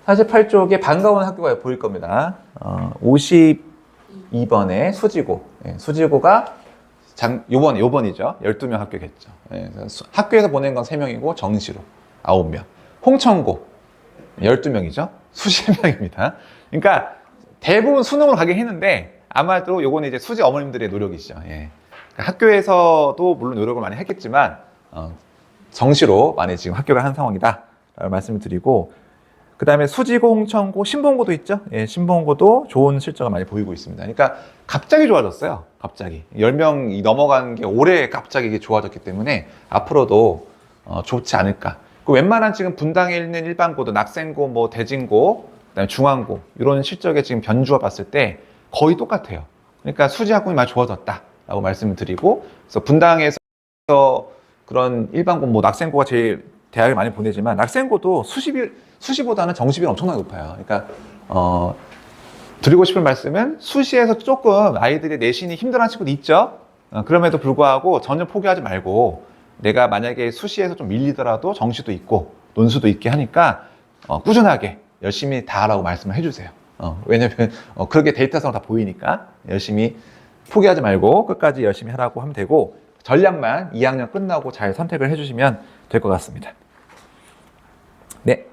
48쪽에 반가운 학교가 보일 겁니다. 52번에 수지고. 예, 수지고가 요번이죠. 12명 합격했죠. 예, 학교에서 보낸 건 3명이고 정시로 9명. 홍천고 12명이죠. 수십 명입니다. 그러니까 대부분 수능으로 가긴 했는데 아마도 요거는 이제 수지 어머님들의 노력이죠. 예. 그러니까 학교에서도 물론 노력을 많이 했겠지만 정시로 많이 지금 학교가 한 상황이다 라고 말씀을 드리고, 그 다음에 수지고, 홍천고, 신봉고도 있죠. 예, 신봉고도 좋은 실적을 많이 보이고 있습니다. 그러니까 갑자기 좋아졌어요. 갑자기 10명이 넘어간 게 올해 갑자기 이게 좋아졌기 때문에 앞으로도 좋지 않을까. 그 웬만한 지금 분당에 있는 일반고도 낙생고, 뭐 대진고, 그다음에 중앙고 이런 실적의 지금 변주와 봤을 때 거의 똑같아요. 그러니까 수지 학군이 많이 좋아졌다라고 말씀을 드리고, 그래서 분당에서 그런 일반고, 뭐 낙생고가 제일 대학을 많이 보내지만 낙생고도 수시보다는 정시비는 엄청나게 높아요. 그러니까 드리고 싶은 말씀은 수시에서 조금 아이들의 내신이 힘들어하는 친구도 있죠. 그럼에도 불구하고 전혀 포기하지 말고, 내가 만약에 수시에서 좀 밀리더라도 정시도 있고 논술도 있게 하니까 꾸준하게 열심히 다 하라고 말씀을 해주세요. 왜냐면 그렇게 데이터상으로 다 보이니까 열심히 포기하지 말고 끝까지 열심히 하라고 하면 되고, 전략만 2학년 끝나고 잘 선택을 해주시면 될 것 같습니다. 네.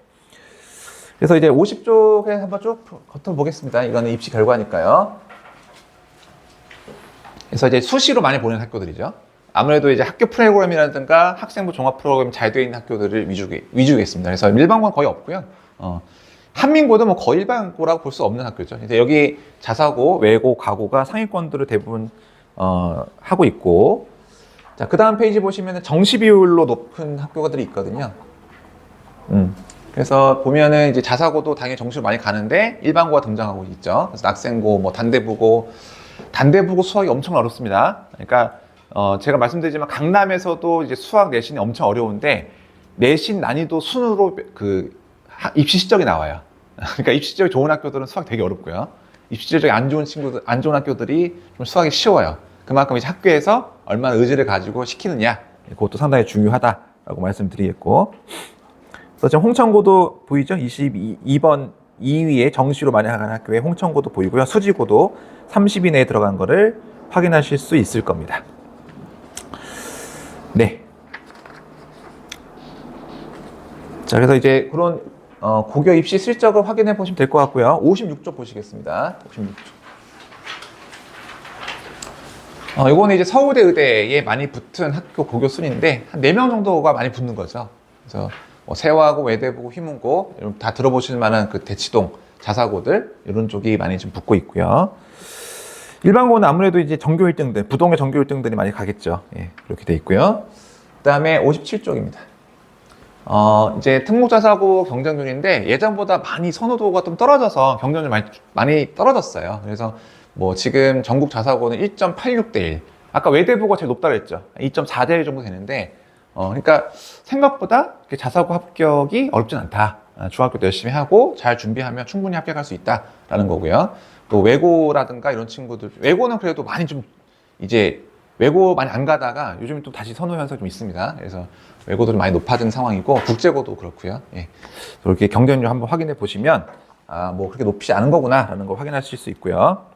그래서 이제 50쪽에 한번 쭉 겉어보겠습니다. 이거는 입시 결과니까요. 그래서 이제 수시로 많이 보는 학교들이죠. 아무래도 이제 학교 프로그램이라든가 학생부 종합 프로그램 잘 되어 있는 학교들을 위주겠습니다. 그래서 일반고는 거의 없고요. 한민고도 뭐 거의 일반고라고 볼 수 없는 학교죠. 이제 여기 자사고, 외고, 가고가 상위권들을 대부분 하고 있고, 자, 그 다음 페이지 보시면 정시 비율로 높은 학교들이 있거든요. 그래서 보면은 이제 자사고도 당연히 정시로 많이 가는데 일반고가 등장하고 있죠. 그래서 낙생고, 뭐 단대부고 수학이 엄청 어렵습니다. 그러니까 제가 말씀드리지만 강남에서도 이제 수학 내신이 엄청 어려운데 내신 난이도 순으로 그 입시 실적이 나와요. 그러니까 입시 실적이 좋은 학교들은 수학 되게 어렵고요. 입시 실적이 안 좋은 학교들이 좀 수학이 쉬워요. 그만큼 이제 학교에서 얼마나 의지를 가지고 시키느냐, 그것도 상당히 중요하다라고 말씀드리겠고, 그래서 지금 홍천고도 보이죠? 22번 2위에 정시로 많이 가는 학교에 홍천고도 보이고요. 수지고도 30위 내에 들어간 거를 확인하실 수 있을 겁니다. 네. 자, 그래서 이제 그런 고교 입시 실적을 확인해 보시면 될 것 같고요. 56쪽 보시겠습니다. 56쪽. 이거는 이제 서울대 의대에 많이 붙은 학교 고교 순인데 한 4명 정도가 많이 붙는 거죠. 그래서 세화고, 외대부고, 휘문고 다 들어보실 만한 그 대치동 자사고들 이런 쪽이 많이 좀 붙고 있고요. 일반고는 아무래도 이제 전교 1등들, 부동의 전교 1등들이 많이 가겠죠. 예, 그렇게 돼 있고요. 그다음에 57쪽입니다. 이제 특목자사고 경쟁률인데 예전보다 많이 선호도가 좀 떨어져서 경쟁률 많이 떨어졌어요. 그래서 뭐 지금 전국 자사고는 1.86대 1. 아까 외대부가 제일 높다고 했죠. 2.4대 1 정도 되는데 그러니까 생각보다 자사고 합격이 어렵진 않다. 중학교 때 열심히 하고 잘 준비하면 충분히 합격할 수 있다라는 거고요. 또 외고라든가 이런 친구들, 외고는 그래도 많이 좀 이제 외고 많이 안 가다가 요즘 또 다시 선호 현상이 좀 있습니다. 그래서 외고들이 많이 높아진 상황이고 국제고도 그렇고요. 예. 이렇게 경쟁률 한번 확인해 보시면 뭐 그렇게 높지 않은 거구나라는 걸 확인하실 수 있고요.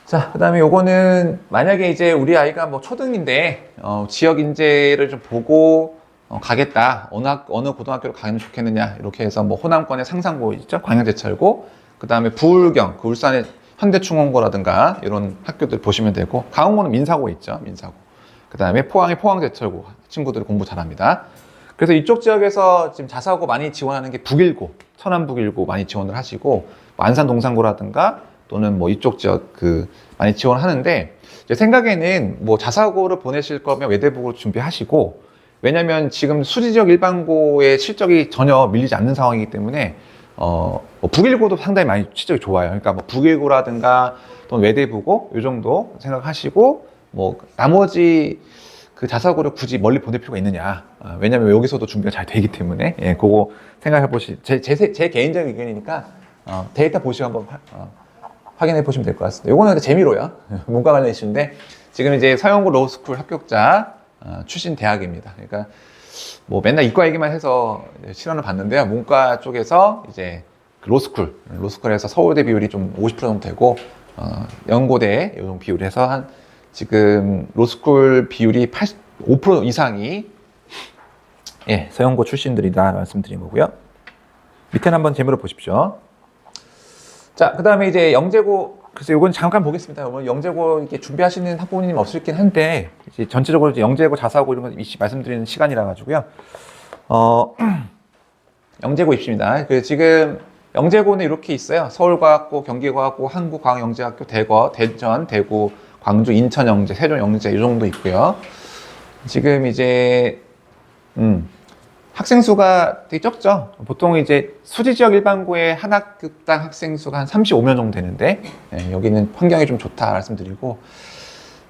자, 그 다음에 요거는 만약에 이제 우리 아이가 뭐 초등인데 지역 인재를 좀 보고 가겠다, 어느 고등학교로 가면 좋겠느냐 이렇게 해서 뭐 호남권의 상상고 있죠, 광양제철고, 그 다음에 부울경, 그 울산의 현대중원고라든가 이런 학교들 보시면 되고, 강원고는 민사고 있죠, 민사고. 그 다음에 포항의 포항제철고 친구들이 공부 잘합니다. 그래서 이쪽 지역에서 지금 자사고 많이 지원하는 게 북일고, 천안 북일고 많이 지원을 하시고, 안산 동산고라든가 또는 뭐 이쪽 지역 많이 지원하는데, 제 생각에는 뭐 자사고를 보내실 거면 외대부고 준비하시고, 왜냐면 지금 수지 지역 일반고의 실적이 전혀 밀리지 않는 상황이기 때문에 뭐 북일고도 상당히 많이 실적이 좋아요. 그러니까 뭐 북일고라든가 또는 외대부고 이 정도 생각하시고, 뭐 나머지 그 자사고를 굳이 멀리 보낼 필요가 있느냐. 왜냐면 여기서도 준비가 잘 되기 때문에, 예, 그거 생각해 제 개인적인 의견이니까 데이터 보시고 한번 확인해 보시면 될 것 같습니다. 요거는 재미로요. 문과 관련 이슈인데, 지금 이제 서영고 로스쿨 합격자 출신 대학입니다. 그러니까 뭐 맨날 이과 얘기만 해서 실현을 봤는데요. 문과 쪽에서 이제 로스쿨에서 서울대 비율이 좀 50% 정도 되고, 연고대 이 정도 비율 해서 한 지금 로스쿨 비율이 85% 이상이, 예, 서영고 출신들이다 말씀드린 거고요. 밑에는 한번 재미로 보십시오. 자, 그 다음에 이제 영재고, 그래서 이건 잠깐 보겠습니다. 영재고 이렇게 준비하시는 학부모님 없을긴 한데, 이제 전체적으로 이제 영재고, 자사고 이런 거 말씀드리는 시간이라 가지고요. 영재고 입시입니다. 지금 영재고는 이렇게 있어요. 서울과학고, 경기과학고, 한국과학영재학교, 대전, 대구, 광주, 인천영재, 세종영재 이 정도 있고요. 지금 이제 학생 수가 되게 적죠. 보통 이제 수지 지역 일반고의 한 학급당 학생 수가 한 35명 정도 되는데, 예, 여기는 환경이 좀 좋다 말씀드리고,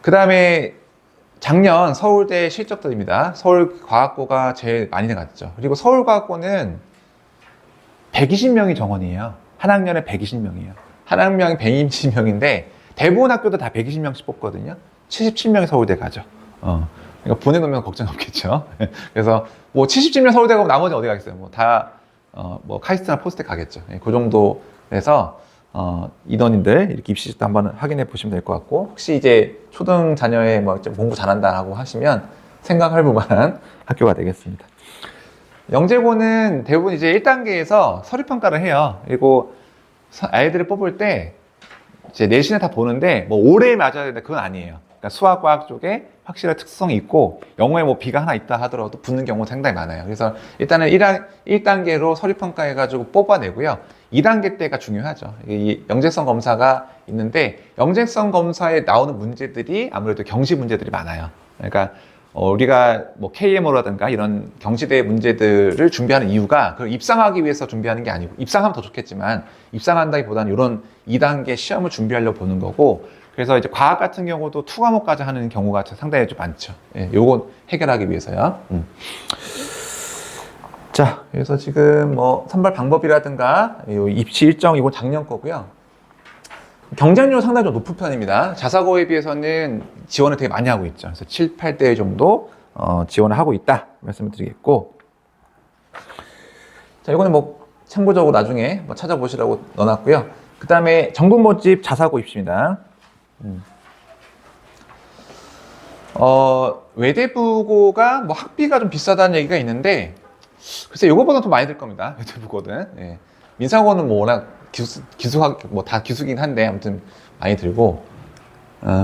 그 다음에 작년 서울대 실적들입니다. 서울과학고가 제일 많이 나갔죠. 그리고 서울과학고는 120명이 정원이에요. 한 학년에 120명이에요. 한 학년이 120명인데 대부분 학교도 다 120명씩 뽑거든요. 77명이 서울대 가죠. 그러니까 보내놓으면 걱정 없겠죠. 그래서 뭐 77명 서울대 가면 나머지 어디 가겠어요? 뭐 다 뭐 카이스트나 포스텍 가겠죠. 그 정도에서 인원인들 이렇게 입시도 한번 확인해 보시면 될 것 같고, 혹시 이제 초등 자녀의 뭐 좀 공부 잘한다라고 하시면 생각할 만한 학교가 되겠습니다. 영재고는 대부분 이제 1단계에서 서류 평가를 해요. 그리고 아이들을 뽑을 때 이제 내신을 다 보는데 뭐 올해 맞아야 되는데 그건 아니에요. 그러니까 수학, 과학 쪽에 확실한 특성이 있고, 영어에 뭐 B가 하나 있다 하더라도 붙는 경우가 상당히 많아요. 그래서 일단은 1단계로 서류 평가해가지고 뽑아내고요. 2단계 때가 중요하죠. 이 영재성 검사가 있는데, 영재성 검사에 나오는 문제들이 아무래도 경시 문제들이 많아요. 그러니까 우리가 뭐 KMO라든가 이런 경시대 문제들을 준비하는 이유가 그걸 입상하기 위해서 준비하는 게 아니고, 입상하면 더 좋겠지만 입상한다기보다는 이런 2단계 시험을 준비하려고 보는 거고, 그래서 이제 과학 같은 경우도 2과목까지 하는 경우가 상당히 좀 많죠. 예, 요거 해결하기 위해서요. 자, 그래서 지금 뭐 선발 방법이라든가 입시 일정, 이건 작년 거고요. 경쟁률 상당히 좀 높은 편입니다. 자사고에 비해서는 지원을 되게 많이 하고 있죠. 그래서 7, 8대 정도 지원을 하고 있다 말씀을 드리겠고, 자, 이거는 뭐 참고적으로 나중에 뭐 찾아보시라고 넣어놨고요. 그 다음에 정부 모집 자사고 입시입니다. 외대부고가 뭐 학비가 좀 비싸다는 얘기가 있는데, 글쎄 이거보다 더 많이 들 겁니다. 외대부고는. 예. 민사고는 뭐 워낙 기수학 뭐 다 기수긴 한데 아무튼 많이 들고,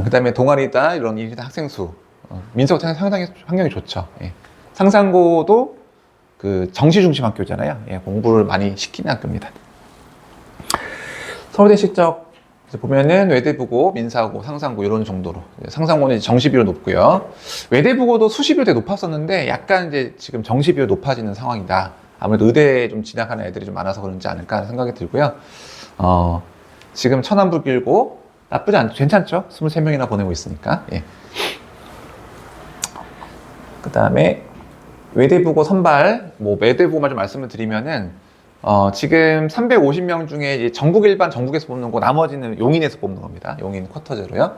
그 다음에 동아리다 이런 일이다 학생 수, 민사고 상당히 환경이 좋죠. 예. 상산고도 그 정시 중심 학교잖아요. 예, 공부를 많이 시키는 학교입니다. 서울대 실적 보면은 외대부고, 민사고, 상산고 이런 정도로, 상산고는 정시 비율 높고요. 외대부고도 수시 비율 되게 높았었는데 약간 이제 지금 정시 비율 높아지는 상황이다. 아무래도 의대에 좀 진학하는 애들이 좀 많아서 그런지 않을까 하는 생각이 들고요. 지금 천안북일고 나쁘지 않죠. 괜찮죠? 23명이나 보내고 있으니까. 예. 그 다음에 외대부고 선발, 뭐 외대부고만 좀 말씀을 드리면은 지금 350명 중에 이제 전국 일반 전국에서 뽑는 거, 나머지는 용인에서 뽑는 겁니다. 용인 쿼터제로요.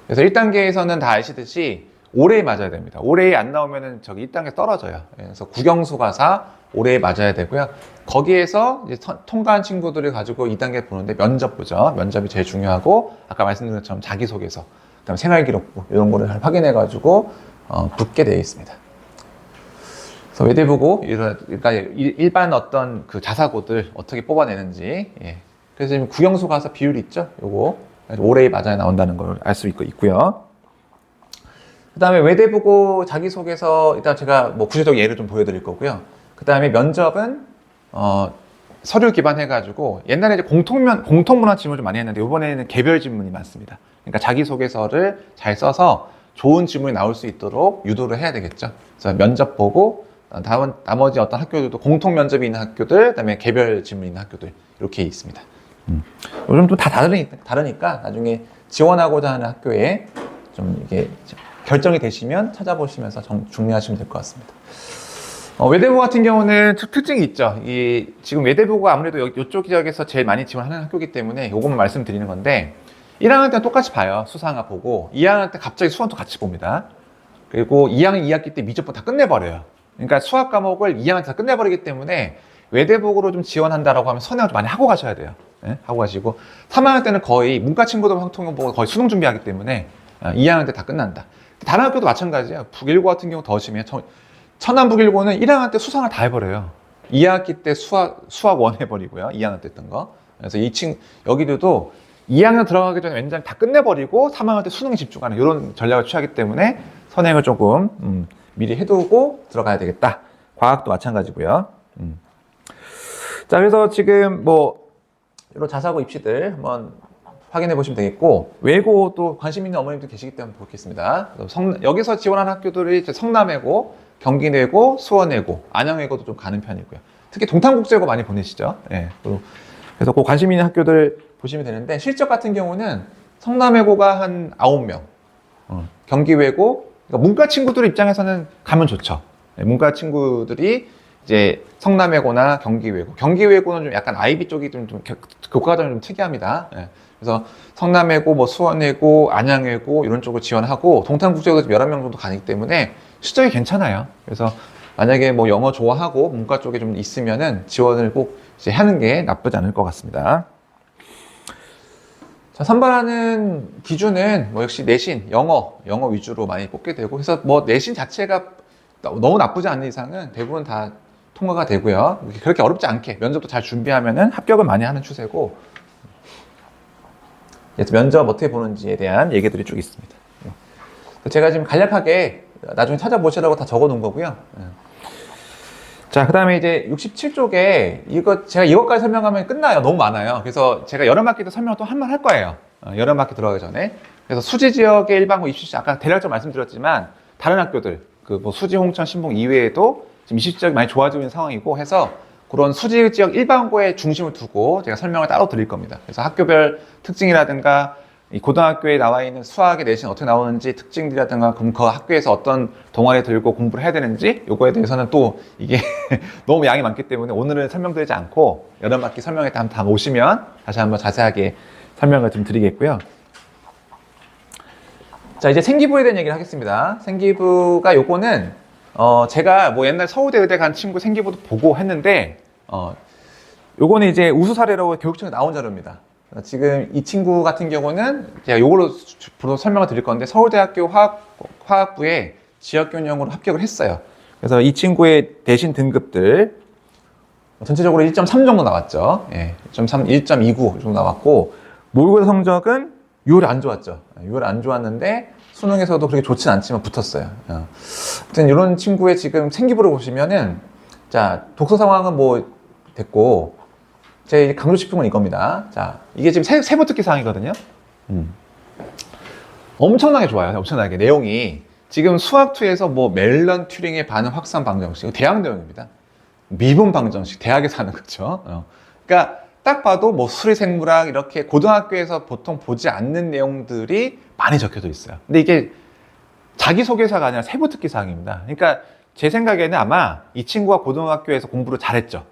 그래서 1단계에서는 다 아시듯이 올해에 맞아야 됩니다. 올해에 안 나오면은 저기 1단계 떨어져요. 그래서 국영수 가사 올해에 맞아야 되고요. 거기에서 이제 통과한 친구들을 가지고 2단계 보는데 면접 보죠. 면접이 제일 중요하고, 아까 말씀드린 것처럼 자기소개서, 그다음에 생활기록부 이런 거를 확인해 가지고 붙게 되어 있습니다. 그래서 외대부고, 그러니까 일반 어떤 그 자사고들 어떻게 뽑아내는지, 예, 그래서 지금 국영수 가서 비율이 있죠. 요거 올해에 맞아야 나온다는 걸 알 수 있고요. 그 다음에 외대보고 자기소개서 일단 제가 뭐 구체적 예를 좀 보여드릴 거고요. 그 다음에 면접은 서류 기반해가지고 옛날에 이제 공통문화 질문을 좀 많이 했는데 이번에는 개별 질문이 많습니다. 그러니까 자기소개서를 잘 써서 좋은 질문이 나올 수 있도록 유도를 해야 되겠죠. 그래서 면접 보고 나머지 어떤 학교들도 공통 면접이 있는 학교들, 그다음에 개별 질문이 있는 학교들 이렇게 있습니다. 요즘 또 다 다르니까 나중에 지원하고자 하는 학교에 좀 이게 결정이 되시면 찾아보시면서 정리하시면 될 것 같습니다. 외대부 같은 경우는 특징이 있죠. 지금 외대부가 아무래도 이쪽 지역에서 제일 많이 지원하는 학교이기 때문에 요것만 말씀드리는 건데 1학년 때는 똑같이 봐요. 수상화 보고 2학년 때 갑자기 수원도 같이 봅니다. 그리고 2학년 2학기 때 미적분 다 끝내버려요. 그러니까 수학 과목을 2학년 때 다 끝내버리기 때문에 외대부로 좀 지원한다라고 하면 선행을 좀 많이 하고 가셔야 돼요. 네? 하고 가시고 3학년 때는 거의 문과 친구들 통영 보고 거의 수능 준비하기 때문에 2학년 때 다 끝난다. 다른 학교도 마찬가지예요. 북일고 같은 경우 더 심해요. 천안 북일고는 1학년 때 수상을 다 해버려요. 2학기 때 수학 1 해버리고요. 2학년 때 했던 거. 그래서 여기들도 2학년 들어가기 전에 왠지 다 끝내버리고 3학년 때 수능에 집중하는 이런 전략을 취하기 때문에 선행을 조금 미리 해두고 들어가야 되겠다. 과학도 마찬가지고요. 자, 그래서 지금 뭐 이런 자사고 입시들 한번 확인해 보시면 되겠고 외고도 관심 있는 어머님들 계시기 때문에 보겠습니다. 여기서 지원하는 학교들이 이제 성남외고, 경기내고, 수원외고, 안양외고도 좀 가는 편이고요. 특히 동탄국제고 많이 보내시죠. 예. 그래서 그 관심 있는 학교들 보시면 되는데 실적 같은 경우는 성남외고가 한 9명, 경기외고, 그러니까 문과 친구들 입장에서는 가면 좋죠. 예, 문과 친구들이 이제 성남외고나 경기외고는 좀 약간 IB 쪽이 좀 교과과정이 좀 특이합니다. 예. 그래서 성남외고, 뭐 수원외고, 안양외고 이런 쪽을 지원하고 동탄국제고도 11명 정도 가기 때문에 실적이 괜찮아요. 그래서 만약에 뭐 영어 좋아하고 문과 쪽에 좀 있으면은 지원을 꼭 이제 하는 게 나쁘지 않을 것 같습니다. 자, 선발하는 기준은 뭐 역시 내신, 영어 위주로 많이 뽑게 되고 그래서 뭐 내신 자체가 너무 나쁘지 않은 이상은 대부분 다 통과가 되고요. 그렇게 어렵지 않게 면접도 잘 준비하면은 합격을 많이 하는 추세고 면접 어떻게 보는지에 대한 얘기들이 쭉 있습니다. 제가 지금 간략하게 나중에 찾아보시라고 다 적어 놓은 거고요. 자, 그 다음에 이제 67쪽에 제가 이것까지 설명하면 끝나요. 너무 많아요. 그래서 제가 여름학기 때 설명을 또 한 번 할 거예요. 여름학기 들어가기 전에. 그래서 수지 지역의 일반고 입시 아까 대략적으로 말씀드렸지만 다른 학교들 뭐 수지, 홍천, 신봉 이외에도 지금 입시 지역이 많이 좋아지고 있는 상황이고 해서 그런 수지 지역 일반고에 중심을 두고 제가 설명을 따로 드릴 겁니다. 그래서 학교별 특징이라든가 이 고등학교에 나와 있는 수학의 내신 어떻게 나오는지 특징들이라든가 그럼 그 학교에서 어떤 동아리 들고 공부를 해야 되는지 요거에 대해서는 또 이게 너무 양이 많기 때문에 오늘은 설명드리지 않고 여름학기 설명회 때 다 오시면 다시 한번 자세하게 설명을 좀 드리겠고요. 자, 이제 생기부에 대한 얘기를 하겠습니다. 생기부가 요거는 제가 뭐 옛날 서울대 의대 간 친구 생기부도 보고 했는데 요거는 이제 우수 사례로 교육청에 나온 자료입니다. 지금 이 친구 같은 경우는 제가 요걸로 주로 설명을 드릴 건데 서울대학교 화학부에 지역균형으로 합격을 했어요. 그래서 이 친구의 대신 등급들 전체적으로 1.3 정도 나왔죠. 예, 1.3, 1.29 정도 나왔고 모의고사 성적은 6월에 안 좋았죠. 6월에 안 좋았는데 수능에서도 그렇게 좋진 않지만 붙었어요. 아무튼 이런 친구의 지금 생기부를 보시면은 자, 독서 상황은 뭐 됐고 제가 강조 싶은 건 이겁니다. 자, 이게 지금 세부 특기 사항이거든요. 엄청나게 좋아요. 엄청나게. 내용이 지금 수학2에서 뭐 멜런 튜링의 반응 확산 방정식, 대학 내용입니다. 미분 방정식, 대학에서 하는 거죠. 그러니까 딱 봐도 뭐 수리생물학 이렇게 고등학교에서 보통 보지 않는 내용들이 많이 적혀져 있어요. 근데 이게 자기소개서가 아니라 세부 특기 사항입니다. 그러니까 제 생각에는 아마 이 친구가 고등학교에서 공부를 잘했죠.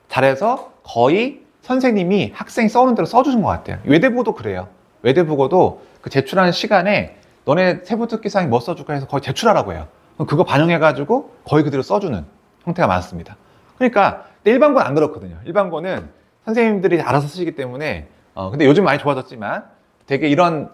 잘해서 거의 선생님이 학생이 써오는 대로 써주는 것 같아요. 외대부도 그래요. 외대부고도 그 제출하는 시간에 너네 세부 특기사항이 뭐 써줄까 해서 거의 제출하라고 해요. 그럼 그거 반영해가지고 거의 그대로 써주는 형태가 많습니다. 그러니까 일반고는 안 그렇거든요. 일반고는 선생님들이 알아서 쓰시기 때문에 근데 요즘 많이 좋아졌지만 되게 이런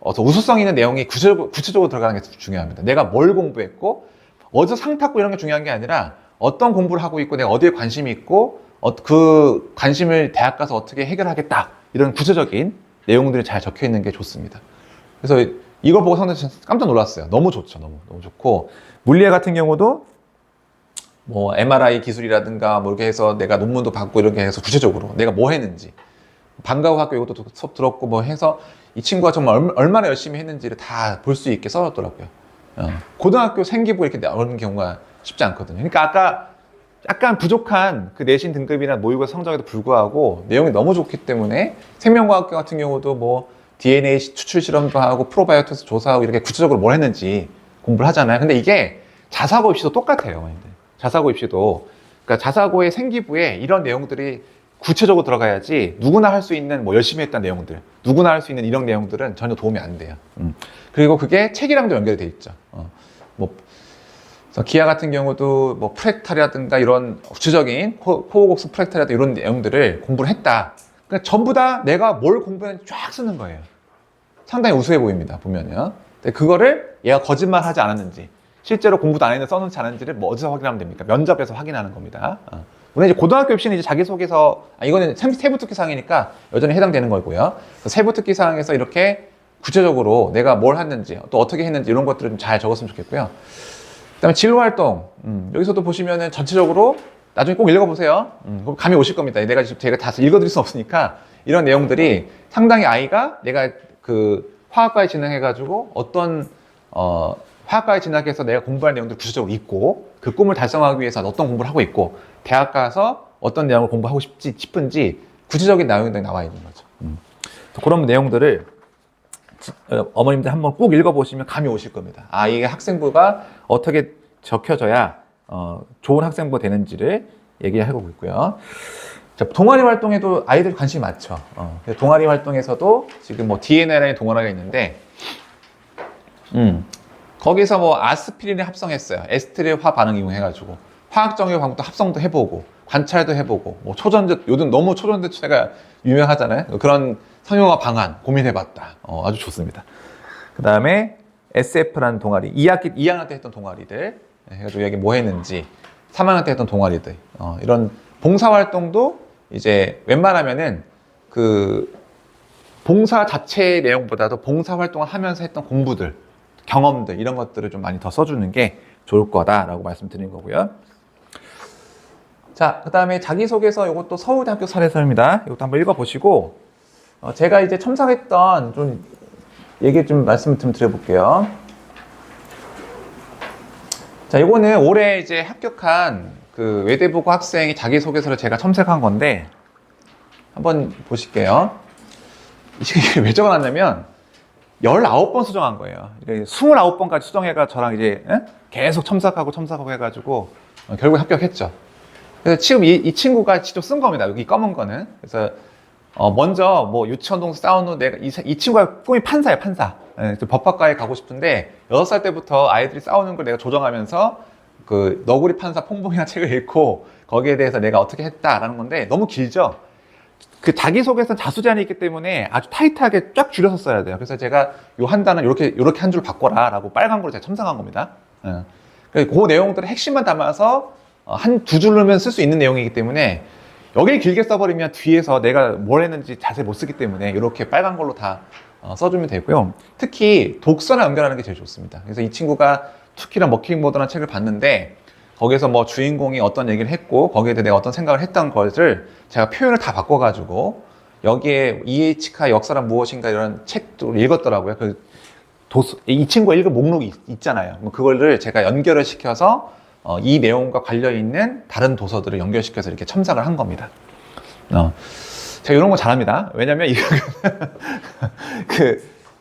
우수성 있는 내용이 구체적으로 들어가는 게 중요합니다. 내가 뭘 공부했고 어디서 상 탔고 이런 게 중요한 게 아니라 어떤 공부를 하고 있고 내가 어디에 관심이 있고 그 관심을 대학 가서 어떻게 해결하겠다. 이런 구체적인 내용들이 잘 적혀 있는 게 좋습니다. 그래서 이걸 보고 상당히 깜짝 놀랐어요. 너무 좋죠. 너무 좋고. 물리학 같은 경우도 뭐 MRI 기술이라든가 뭐 이렇게 해서 내가 논문도 받고 이렇게 해서 구체적으로 내가 뭐 했는지 방과후 학교 이것도 수업 들었고 뭐 해서 이 친구가 정말 얼마나 열심히 했는지를 다 볼 수 있게 써놨더라고요. 고등학교 생기부 이렇게 나오는 경우가 쉽지 않거든요. 그러니까 아까 약간 부족한 그 내신 등급이나 모의고사 성적에도 불구하고 내용이 너무 좋기 때문에 생명과학교 같은 경우도 뭐 DNA 추출 실험도 하고 프로바이오틱스 조사하고 이렇게 구체적으로 뭘 했는지 공부를 하잖아요. 근데 이게 자사고 입시도 똑같아요. 자사고 입시도 그러니까 자사고의 생기부에 이런 내용들이 구체적으로 들어가야지 누구나 할 수 있는 뭐 열심히 했던 내용들, 누구나 할 수 있는 이런 내용들은 전혀 도움이 안 돼요. 그리고 그게 책이랑도 연결이 돼 있죠. 뭐 그래서 기아 같은 경우도 뭐 프랙탈이라든가 이런 구체적인 코어곡수 프랙탈이라든가 이런 내용들을 공부를 했다. 그러니까 전부 다 내가 뭘 공부했는지 쫙 쓰는 거예요. 상당히 우수해 보입니다. 보면요. 근데 그거를 얘가 거짓말하지 않았는지, 실제로 공부도 안 했는데 써놓지 않았는지를 뭐 어디서 확인하면 됩니까? 면접에서 확인하는 겁니다. 물론 이제 고등학교 입시는 이제 자기소개서, 이거는 세부특기사항이니까 여전히 해당되는 거고요. 세부특기사항에서 이렇게 구체적으로 내가 뭘 했는지, 또 어떻게 했는지 이런 것들을 좀 잘 적었으면 좋겠고요. 그 다음에 진로활동. 여기서도 보시면은 전체적으로 나중에 꼭 읽어보세요. 그럼 감이 오실 겁니다. 제가 다 읽어드릴 수 없으니까 이런 내용들이 상당히 아이가 내가 그 화학과에 진학해가지고 어떤, 화학과에 진학해서 내가 공부할 내용들 구체적으로 있고 그 꿈을 달성하기 위해서 어떤 공부를 하고 있고 대학 가서 어떤 내용을 공부하고 싶은지 구체적인 내용들이 나와 있는 거죠. 그런 내용들을 어머님들 한번 꼭 읽어보시면 감이 오실 겁니다. 이게 학생부가 어떻게 적혀져야 좋은 학생부가 되는지를 얘기하고 있고요. 자, 동아리 활동에도 아이들 관심이 많죠. 동아리 활동에서도 지금 뭐 DNA라는 동아리가 있는데 거기서 뭐 아스피린을 합성했어요. 에스트레화 반응 이용해가지고 화학정유 방법도 합성도 해보고 관찰도 해보고 뭐 초전제, 요즘 너무 초전제체가 유명하잖아요. 그런 상용화 방안 고민해봤다. 아주 좋습니다. 그 다음에 SF라는 동아리, 2학년 때 했던 동아리들 해가지고 여기 뭐 했는지, 3학년 때 했던 동아리들, 이런 봉사활동도 이제 웬만하면은 그 봉사 자체의 내용보다도 봉사활동을 하면서 했던 공부들, 경험들 이런 것들을 좀 많이 더 써주는 게 좋을 거다라고 말씀드린 거고요. 자, 그 다음에 자기소개서 이것도 서울대 합격 사례서입니다. 이것도 한번 읽어보시고 제가 이제 첨삭했던 좀 얘기 좀 말씀 좀 드려볼게요. 자, 이거는 올해 이제 합격한 그 외대부고 학생이 자기소개서를 제가 첨삭한 건데 한번 보실게요. 이게 왜 적어놨냐면 19번 수정한 거예요. 29번까지 수정해가 저랑 이제 계속 첨삭하고 해가지고 결국 합격했죠. 그래서 지금 이 친구가 직접 쓴 겁니다. 여기 검은 거는. 그래서 먼저 뭐 유치원 동서 싸운 후 내가 이 친구가 꿈이 판사예요, 판사. 법학과에 가고 싶은데 6살 때부터 아이들이 싸우는 걸 내가 조정하면서 그 너구리 판사 퐁퐁이라는 책을 읽고 거기에 대해서 내가 어떻게 했다라는 건데 너무 길죠. 그 자기소개서는 자수 제한이 있기 때문에 아주 타이트하게 쫙 줄여서 써야 돼요. 그래서 제가 요 한 단은 이렇게 한 줄 바꿔라 라고 빨간 걸로 제가 첨삭한 겁니다. 그 내용들의 핵심만 담아서 한 두 줄로면 쓸 수 있는 내용이기 때문에 여기를 길게 써버리면 뒤에서 내가 뭘 했는지 자세히 못 쓰기 때문에 이렇게 빨간 걸로 다 써주면 되고요. 특히 독서나 연결하는 게 제일 좋습니다. 그래서 이 친구가 투키랑 머킹보드라는 책을 봤는데 거기서 뭐 주인공이 어떤 얘기를 했고 거기에 대해 내가 어떤 생각을 했던 것을 제가 표현을 다 바꿔가지고 여기에 EH카 역사란 무엇인가 이런 책도 읽었더라고요. 이 친구가 읽은 목록이 있잖아요. 그거를 제가 연결을 시켜서 이 내용과 관련 있는 다른 도서들을 연결시켜서 이렇게 첨삭을 한 겁니다. 제가 이런 거 잘합니다. 왜냐면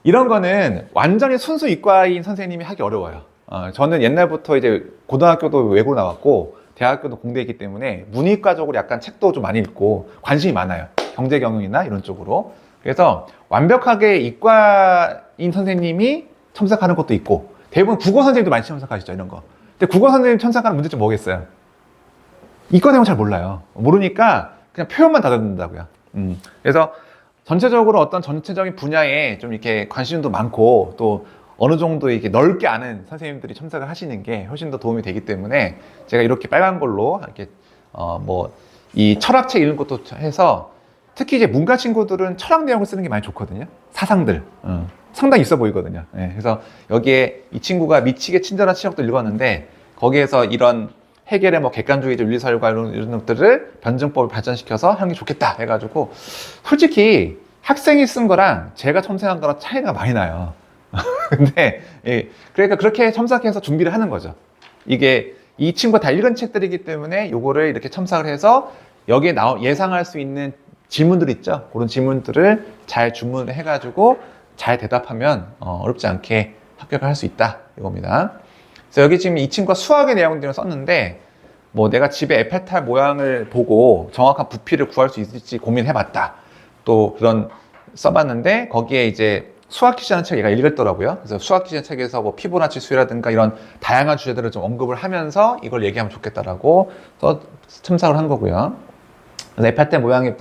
이런 거는 완전히 순수 이과인 선생님이 하기 어려워요. 저는 옛날부터 이제 고등학교도 외고 나왔고 대학교도 공대했기 때문에 문이과적으로 약간 책도 좀 많이 읽고 관심이 많아요. 경제 경영이나 이런 쪽으로. 그래서 완벽하게 이과인 선생님이 첨삭하는 것도 있고 대부분 국어 선생님도 많이 첨삭하시죠, 이런 거. 근데 국어 선생님 첨삭하는 문제점 뭐겠어요? 이과 내용 잘 몰라요. 모르니까 그냥 표현만 다 듣는다고요. 그래서 전체적으로 어떤 전체적인 분야에 좀 이렇게 관심도 많고 또 어느 정도 이렇게 넓게 아는 선생님들이 첨삭을 하시는 게 훨씬 더 도움이 되기 때문에 제가 이렇게 빨간 걸로 이렇게 뭐 이 철학책 읽는 것도 해서 특히 이제 문과 친구들은 철학 내용을 쓰는 게 많이 좋거든요. 사상들. 상당히 있어 보이거든요. 예, 그래서 여기에 이 친구가 미치게 친절한 치역도 읽었는데 거기에서 이런 해결의 뭐 객관주의적 윤리사유가 이런 것들을 변증법을 발전시켜서 하는 게 좋겠다 해가지고 솔직히 학생이 쓴 거랑 제가 첨삭한 거랑 차이가 많이 나요. 근데 예, 그러니까 그렇게 첨삭해서 준비를 하는 거죠. 이게 이 친구가 다 읽은 책들이기 때문에 요거를 이렇게 첨삭을 해서 여기에 예상할 수 있는 질문들 있죠. 그런 질문들을 잘 주문을 해가지고 잘 대답하면 어렵지 않게 합격을 할 수 있다 이겁니다. 그래서 여기 지금 이 친구가 수학의 내용들을 썼는데 뭐 내가 집에 에펠탑 모양을 보고 정확한 부피를 구할 수 있을지 고민해봤다. 또 그런 써봤는데 거기에 이제 수학 퀴즈라는 책 얘가 읽었더라고요. 그래서 수학 퀴즈 책에서 뭐 피보나치 수라든가 이런 다양한 주제들을 좀 언급을 하면서 이걸 얘기하면 좋겠다라고 첨삭을 한 거고요. 그래서 에펠탑 모양의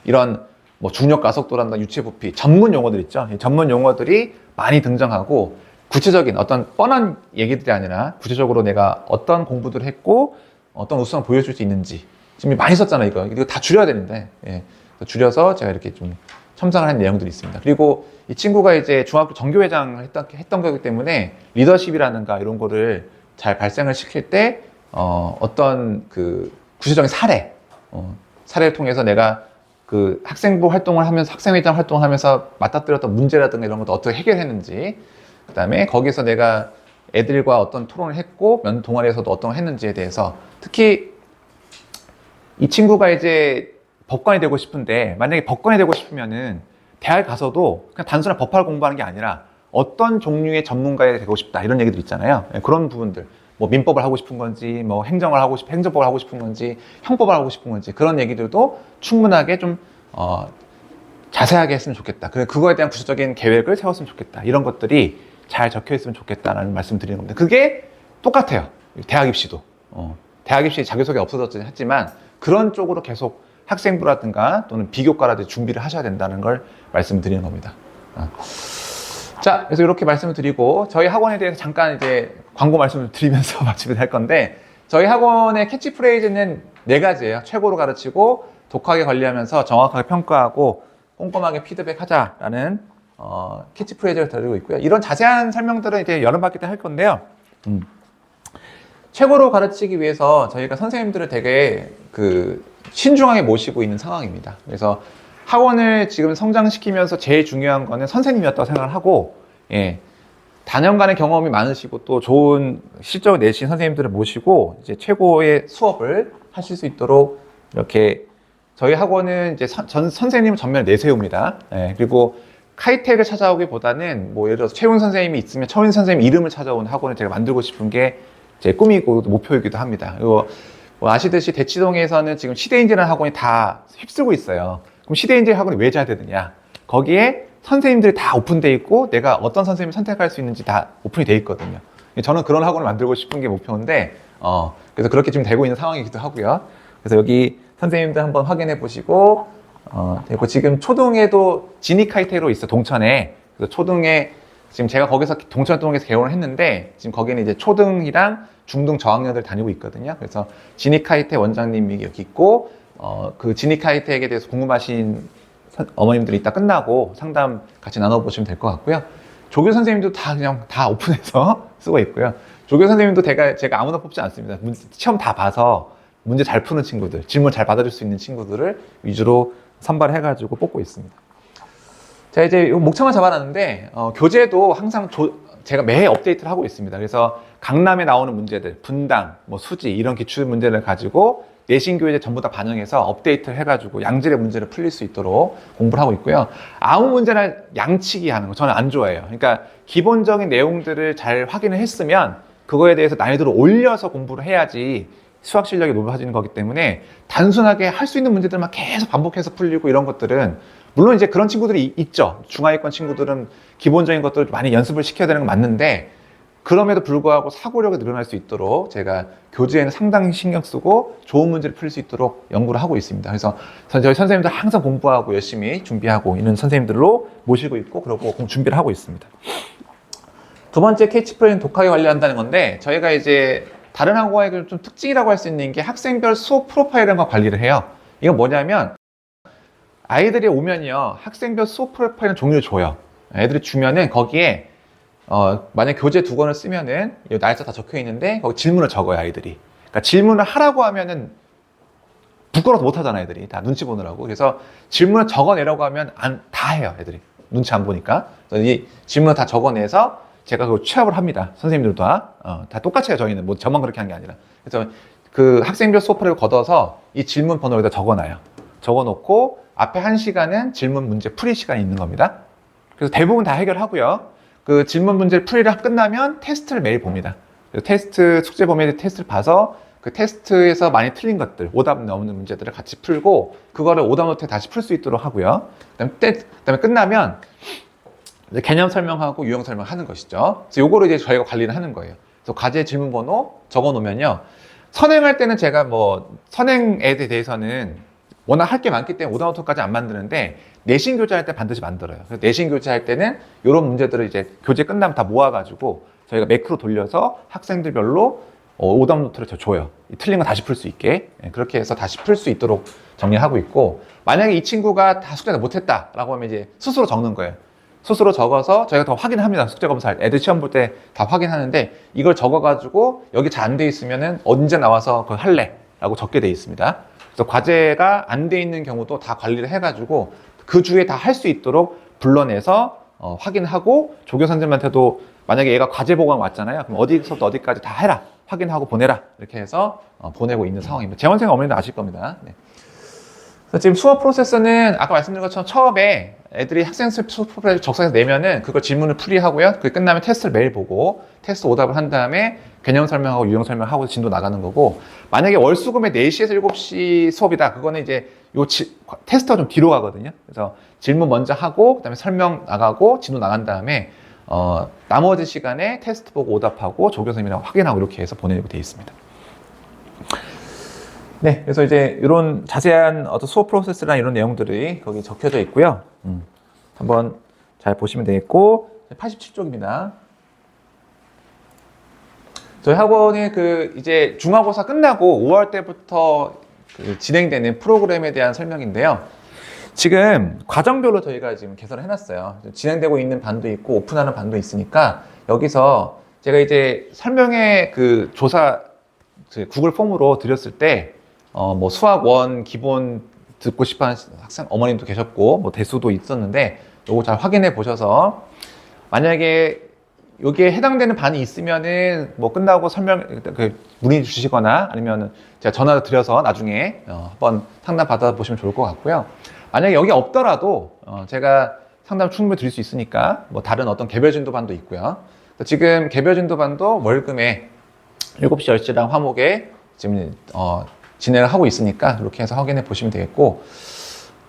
이런 뭐 중력 가속도라든가 유체 부피 전문 용어들 있죠. 이 전문 용어들이 많이 등장하고 구체적인 어떤 뻔한 얘기들이 아니라 구체적으로 내가 어떤 공부들을 했고 어떤 우수성을 보여줄 수 있는지 지금 많이 썼잖아요. 이거 다 줄여야 되는데 예. 줄여서 제가 이렇게 좀 첨삭을 한 내용들이 있습니다. 그리고 이 친구가 이제 중학교 정교회장을 했던 거기 때문에 리더십이라든가 이런 거를 잘 발생을 시킬 때 어떤 그 구체적인 사례를 통해서 내가 그 학생부 활동을 하면서 학생회장 활동을 하면서 맞닥뜨렸던 문제라든가 이런 것도 어떻게 해결했는지, 그 다음에 거기서 내가 애들과 어떤 토론을 했고 면 동아리에서도 어떤 걸 했는지에 대해서, 특히 이 친구가 이제 법관이 되고 싶은데 만약에 법관이 되고 싶으면은 대학 가서도 그냥 단순한 법학을 공부하는 게 아니라 어떤 종류의 전문가가 되고 싶다 이런 얘기들 있잖아요. 그런 부분들, 뭐 민법을 하고 싶은 건지, 뭐 행정법을 하고 싶은 건지, 형법을 하고 싶은 건지, 그런 얘기들도 충분하게 좀 자세하게 했으면 좋겠다. 그거에 대한 구체적인 계획을 세웠으면 좋겠다. 이런 것들이 잘 적혀 있으면 좋겠다라는 말씀 드리는 겁니다. 그게 똑같아요. 대학 입시도. 대학 입시 자기소개 없어졌긴 했지만 그런 쪽으로 계속 학생부라든가 또는 비교과라든지 준비를 하셔야 된다는 걸 말씀드리는 겁니다. 자, 그래서 이렇게 말씀을 드리고 저희 학원에 대해서 잠깐 이제 광고 말씀을 드리면서 마치게 할 건데, 저희 학원의 캐치프레이즈는 4가지예요. 최고로 가르치고, 독하게 관리하면서 정확하게 평가하고, 꼼꼼하게 피드백하자라는 캐치프레이즈를 드리고 있고요. 이런 자세한 설명들은 이제 여름학기 때 할 건데요. 최고로 가르치기 위해서 저희가 선생님들을 되게 신중하게 모시고 있는 상황입니다. 그래서 학원을 지금 성장시키면서 제일 중요한 거는 선생님이었다고 생각을 하고, 예, 다년간의 경험이 많으시고 또 좋은 실적을 내신 선생님들을 모시고 이제 최고의 수업을 하실 수 있도록 이렇게 저희 학원은 이제 선생님을 전면에 내세웁니다. 예, 그리고 카이텍을 찾아오기보다는 뭐 예를 들어서 최훈 선생님이 있으면 최훈 선생님 이름을 찾아오는 학원을 제가 만들고 싶은 게 제 꿈이고 목표이기도 합니다. 그리고 뭐 아시듯이 대치동에서는 지금 시대인재라는 학원이 다 휩쓸고 있어요. 그럼 시대인재 학원이 왜 잘 되느냐? 거기에 선생님들이 다 오픈되어 있고 내가 어떤 선생님을 선택할 수 있는지 다 오픈이 되어 있거든요. 저는 그런 학원을 만들고 싶은 게 목표인데 그래서 그렇게 지금 되고 있는 상황이기도 하고요. 그래서 여기 선생님들 한번 확인해 보시고 그리고 지금 초등에도 지니카이테로 있어, 동천에. 그래서 초등에 지금 제가 거기서 동천동에서 개원을 했는데 지금 거기는 이제 초등이랑 중등 저학년들 다니고 있거든요. 그래서 지니카이테 원장님이 여기 있고 그 지니카이텍에 대해서 궁금하신 어머님들이 이따 끝나고 상담 같이 나눠보시면 될 것 같고요. 조교 선생님도 다 오픈해서 쓰고 있고요. 조교 선생님도 제가 아무나 뽑지 않습니다. 시험 다 봐서 문제 잘 푸는 친구들, 질문 잘 받아줄 수 있는 친구들을 위주로 선발해가지고 뽑고 있습니다. 자, 이제 목차만 잡아놨는데 교재도 항상 제가 매해 업데이트를 하고 있습니다. 그래서 강남에 나오는 문제들, 분당, 뭐 수지 이런 기출 문제를 가지고 내신 교재에 전부 다 반영해서 업데이트를 해가지고 양질의 문제를 풀릴 수 있도록 공부를 하고 있고요. 아무 문제나 양치기 하는 거 저는 안 좋아해요. 그러니까 기본적인 내용들을 잘 확인을 했으면 그거에 대해서 난이도를 올려서 공부를 해야지 수학 실력이 높아지는 거기 때문에 단순하게 할 수 있는 문제들만 계속 반복해서 풀리고 이런 것들은, 물론 이제 그런 친구들이 있죠. 중하위권 친구들은 기본적인 것들을 많이 연습을 시켜야 되는 건 맞는데 그럼에도 불구하고 사고력이 늘어날 수 있도록 제가 교재에는 상당히 신경 쓰고 좋은 문제를 풀 수 있도록 연구를 하고 있습니다. 그래서 저희 선생님들 항상 공부하고 열심히 준비하고 있는 선생님들로 모시고 있고 그러고 준비를 하고 있습니다. 두 번째 캐치프레이즈는 독하게 관리한다는 건데, 저희가 이제 다른 학원의 좀 특징이라고 할 수 있는 게 학생별 수업 프로파일이라는 걸 관리를 해요. 이건 뭐냐면 아이들이 오면요, 학생별 수업 프로파일은 종류를 줘요. 애들이 주면은 거기에 만약 교재 2권을 쓰면은 날짜 다 적혀 있는데 거기 질문을 적어요, 아이들이. 그러니까 질문을 하라고 하면은 부끄러워서 못 하잖아, 애들이. 다 눈치 보느라고. 그래서 질문을 적어내라고 하면 다 해요, 애들이. 눈치 안 보니까. 그래서 이 질문을 다 적어내서 제가 그걸 취합을 합니다. 선생님들도 다 똑같이 해요, 저희는. 뭐 저만 그렇게 한 게 아니라. 그래서 그 학생별 수업표를 걷어서 이 질문 번호를 여기다 적어놔요. 적어놓고 앞에 1시간은 질문 문제 풀이 시간이 있는 겁니다. 그래서 대부분 다 해결하고요. 그 질문 문제를 풀이를 끝나면 테스트를 매일 봅니다. 테스트, 숙제 범위 테스트를 봐서 그 테스트에서 많이 틀린 것들, 오답 나오는 문제들을 같이 풀고 그거를 오답 노트에 다시 풀 수 있도록 하고요. 그다음에 끝나면 개념 설명하고 유형 설명하는 것이죠. 그래서 요거를 이제 저희가 관리를 하는 거예요. 그래서 과제 질문 번호 적어 놓으면요. 선행할 때는 제가 뭐 선행에 대해서는 워낙 할 게 많기 때문에 오답 노트까지 안 만드는데 내신 교재할 때 반드시 만들어요. 그래서 내신 교재할 때는 이런 문제들을 이제 교재 끝나면 다 모아가지고 저희가 매크로 돌려서 학생들별로 오답 노트를 줘요. 틀린 거 다시 풀 수 있게. 그렇게 해서 다시 풀 수 있도록 정리하고 있고, 만약에 이 친구가 다 숙제를 못했다라고 하면 이제 스스로 적는 거예요. 스스로 적어서 저희가 더 확인을 합니다. 숙제 검사할 때. 애들 시험 볼 때 다 확인하는데 이걸 적어가지고 여기 잘 안 돼 있으면은 언제 나와서 그걸 할래? 라고 적게 돼 있습니다. 그래서 과제가 안 돼 있는 경우도 다 관리를 해가지고 그 주에 다 할 수 있도록 불러내서 확인하고 조교 선생님한테도 만약에 얘가 과제 보고가 왔잖아요. 그럼 어디서부터 어디까지 다 해라. 확인하고 보내라. 이렇게 해서 보내고 있는 상황입니다. 재원생 어머니도 아실 겁니다. 네. 그래서 지금 수업 프로세스는 아까 말씀드린 것처럼 처음에 애들이 학생 수업 프로파일 적성해서 내면은 그걸 질문을 풀이하고요. 그게 끝나면 테스트를 매일 보고 테스트 오답을 한 다음에 개념 설명하고 유형 설명하고 진도 나가는 거고, 만약에 월수금에 4시에서 7시 수업이다. 그거는 이제 테스트가 좀 뒤로 가거든요. 그래서 질문 먼저 하고 그다음에 설명 나가고 진도 나간 다음에 나머지 시간에 테스트 보고 오답하고 조교 선생님이랑 확인하고 이렇게 해서 보내고 되어 있습니다. 네, 그래서 이제 이런 자세한 어떤 수업 프로세스나 이런 내용들이 거기 적혀져 있고요. 한번 잘 보시면 되겠고, 87쪽입니다. 저희 학원이 이제 중간고사 끝나고 5월 때부터 진행되는 프로그램에 대한 설명인데요. 지금 과정별로 저희가 지금 개설을 해놨어요. 진행되고 있는 반도 있고 오픈하는 반도 있으니까 여기서 제가 이제 설명회 조사 구글 폼으로 드렸을 때 뭐 수학 1 기본 듣고 싶어하는 학생 어머님도 계셨고 뭐 대수도 있었는데 요거 잘 확인해 보셔서 만약에 여기에 해당되는 반이 있으면은 뭐 끝나고 문의 주시거나 아니면 제가 전화 드려서 나중에 한번 상담 받아 보시면 좋을 것 같고요. 만약에 여기 없더라도 제가 상담 충분히 드릴 수 있으니까 뭐 다른 어떤 개별 진도반도 있고요. 지금 개별 진도반도 월금에 7시, 10시랑 화목에 지금 진행을 하고 있으니까 이렇게 해서 확인해 보시면 되겠고,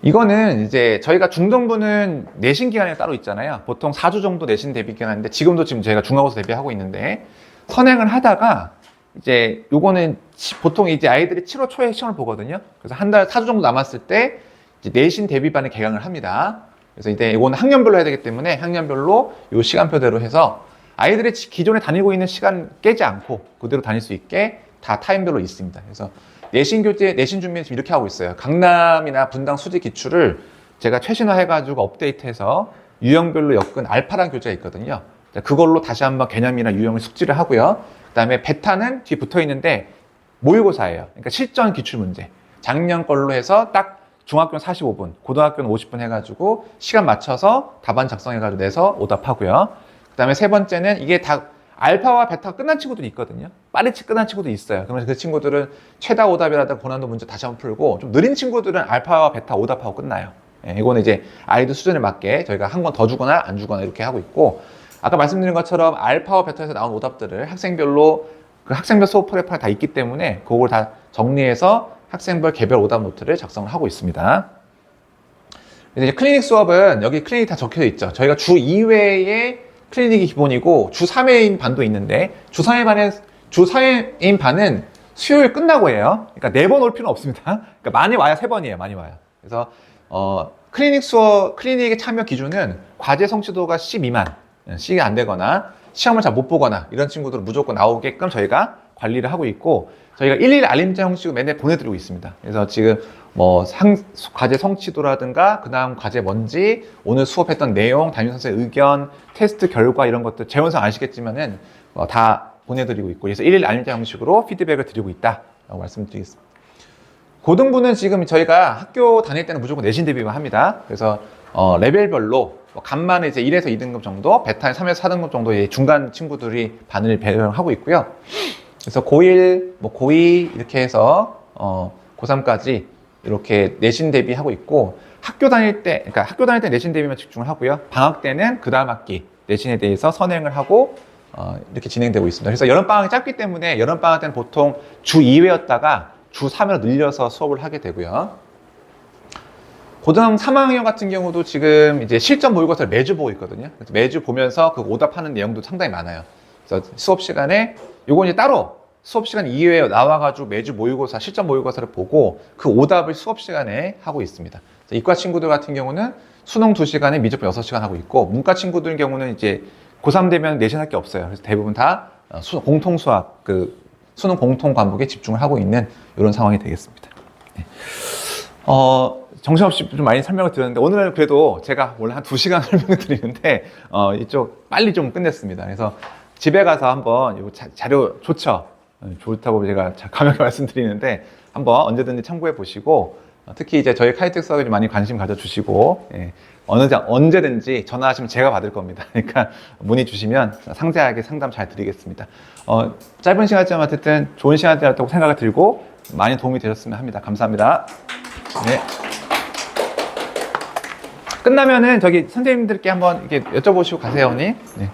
이거는 이제 저희가 중등부는 내신 기간이 따로 있잖아요. 보통 4주 정도 내신 대비 기간인데 지금도 지금 저희가 중간고사 대비하고 있는데 선행을 하다가 이제 요거는 보통 이제 아이들이 7월 초에 시험을 보거든요. 그래서 한 달 4주 정도 남았을 때 이제 내신 대비반을 개강을 합니다. 그래서 이제 이거는 학년별로 해야 되기 때문에 학년별로 요 시간표대로 해서 아이들이 기존에 다니고 있는 시간 깨지 않고 그대로 다닐 수 있게 다 타임별로 있습니다. 그래서 내신 교재, 내신 준비는 지금 이렇게 하고 있어요. 강남이나 분당 수지 기출을 제가 최신화해가지고 업데이트해서 유형별로 엮은 알파란 교재가 있거든요. 그걸로 다시 한번 개념이나 유형을 숙지를 하고요. 그 다음에 베타는 뒤에 붙어 있는데 모의고사예요. 그러니까 실전 기출 문제. 작년 걸로 해서 딱 중학교는 45분, 고등학교는 50분 해가지고 시간 맞춰서 답안 작성해가지고 내서 오답하고요. 그 다음에 세 번째는 이게 다 알파와 베타가 끝난 친구들이 있거든요. 빨리 끝난 친구도 있어요. 그러면 그 친구들은 최다 오답이라든가 고난도 문제 다시 한번 풀고, 좀 느린 친구들은 알파와 베타 오답하고 끝나요. 이거는 이제 아이들 수준에 맞게 저희가 한 권 더 주거나 안 주거나 이렇게 하고 있고, 아까 말씀드린 것처럼 알파와 베타에서 나온 오답들을 학생별로 학생별 수업 프로파일 다 있기 때문에 그걸 다 정리해서 학생별 개별 오답 노트를 작성을 하고 있습니다. 이제 클리닉 수업은 여기 클리닉 다 적혀 있죠. 저희가 주 2회에 클리닉이 기본이고 주 3회인 반도 있는데 주 4회인 반은 수요일 끝나고 해요. 그러니까 4번 올 필요는 없습니다. 그러니까 많이 와야 3번이에요. 많이 와요. 그래서 클리닉에 참여 기준은 과제 성취도가 C 미만, C가 안 되거나 시험을 잘 못 보거나 이런 친구들은 무조건 나오게끔 저희가 관리를 하고 있고 저희가 일일 알림자 형식으로 맨날 보내드리고 있습니다. 그래서 지금 뭐 과제 성취도라든가 그 다음 과제 뭔지 오늘 수업했던 내용, 담임 선생의 의견, 테스트 결과 이런 것들 재원상 아시겠지만은 다 보내드리고 있고 그래서 일일 알림자 형식으로 피드백을 드리고 있다라고 말씀드리겠습니다. 고등부는 지금 저희가 학교 다닐 때는 무조건 내신 대비만 합니다. 그래서 레벨별로 간만에 이제 1에서 2등급 정도, 베타에 3에서 4등급 정도의 중간 친구들이 반을 배정하고 있고요. 그래서 고1, 뭐 고2 이렇게 해서 고3까지 이렇게 내신 대비하고 있고 학교 다닐 때 내신 대비만 집중을 하고요. 방학 때는 그 다음 학기 내신에 대해서 선행을 하고 이렇게 진행되고 있습니다. 그래서 여름방학이 짧기 때문에 여름방학 때는 보통 주 2회였다가 주 3회로 늘려서 수업을 하게 되고요. 고등 3학년 같은 경우도 지금 이제 실전 모의고사를 매주 보고 있거든요. 그래서 매주 보면서 그 오답하는 내용도 상당히 많아요. 그래서 수업 시간에 요거 이제 따로 수업 시간 이외에 나와가지고 매주 모의고사, 실전 모의고사를 보고 그 오답을 수업 시간에 하고 있습니다. 이과 친구들 같은 경우는 수능 2시간에 미적분 6시간 하고 있고 문과 친구들 경우는 이제 고3 되면 내신할 게 없어요. 그래서 대부분 다 공통 수학, 수능 공통 과목에 집중을 하고 있는 이런 상황이 되겠습니다. 네. 정신없이 좀 많이 설명을 드렸는데 오늘은 그래도 제가 원래 한 2시간 설명을 드리는데 이쪽 빨리 좀 끝냈습니다. 그래서 집에 가서 한번 이 자료 좋다고 제가 강하게 말씀드리는데 한번 언제든지 참고해 보시고 특히 이제 저희 카이텍 수학에 좀 많이 관심 가져주시고 언제든지 전화하시면 제가 받을 겁니다. 그러니까 문의 주시면 상세하게 상담 잘 드리겠습니다. 짧은 시간이지만 어쨌든 좋은 시간이었다고 생각이 들고 많이 도움이 되셨으면 합니다. 감사합니다. 네. 끝나면은 저기 선생님들께 한번 이렇게 여쭤보시고 가세요, 언니. 네.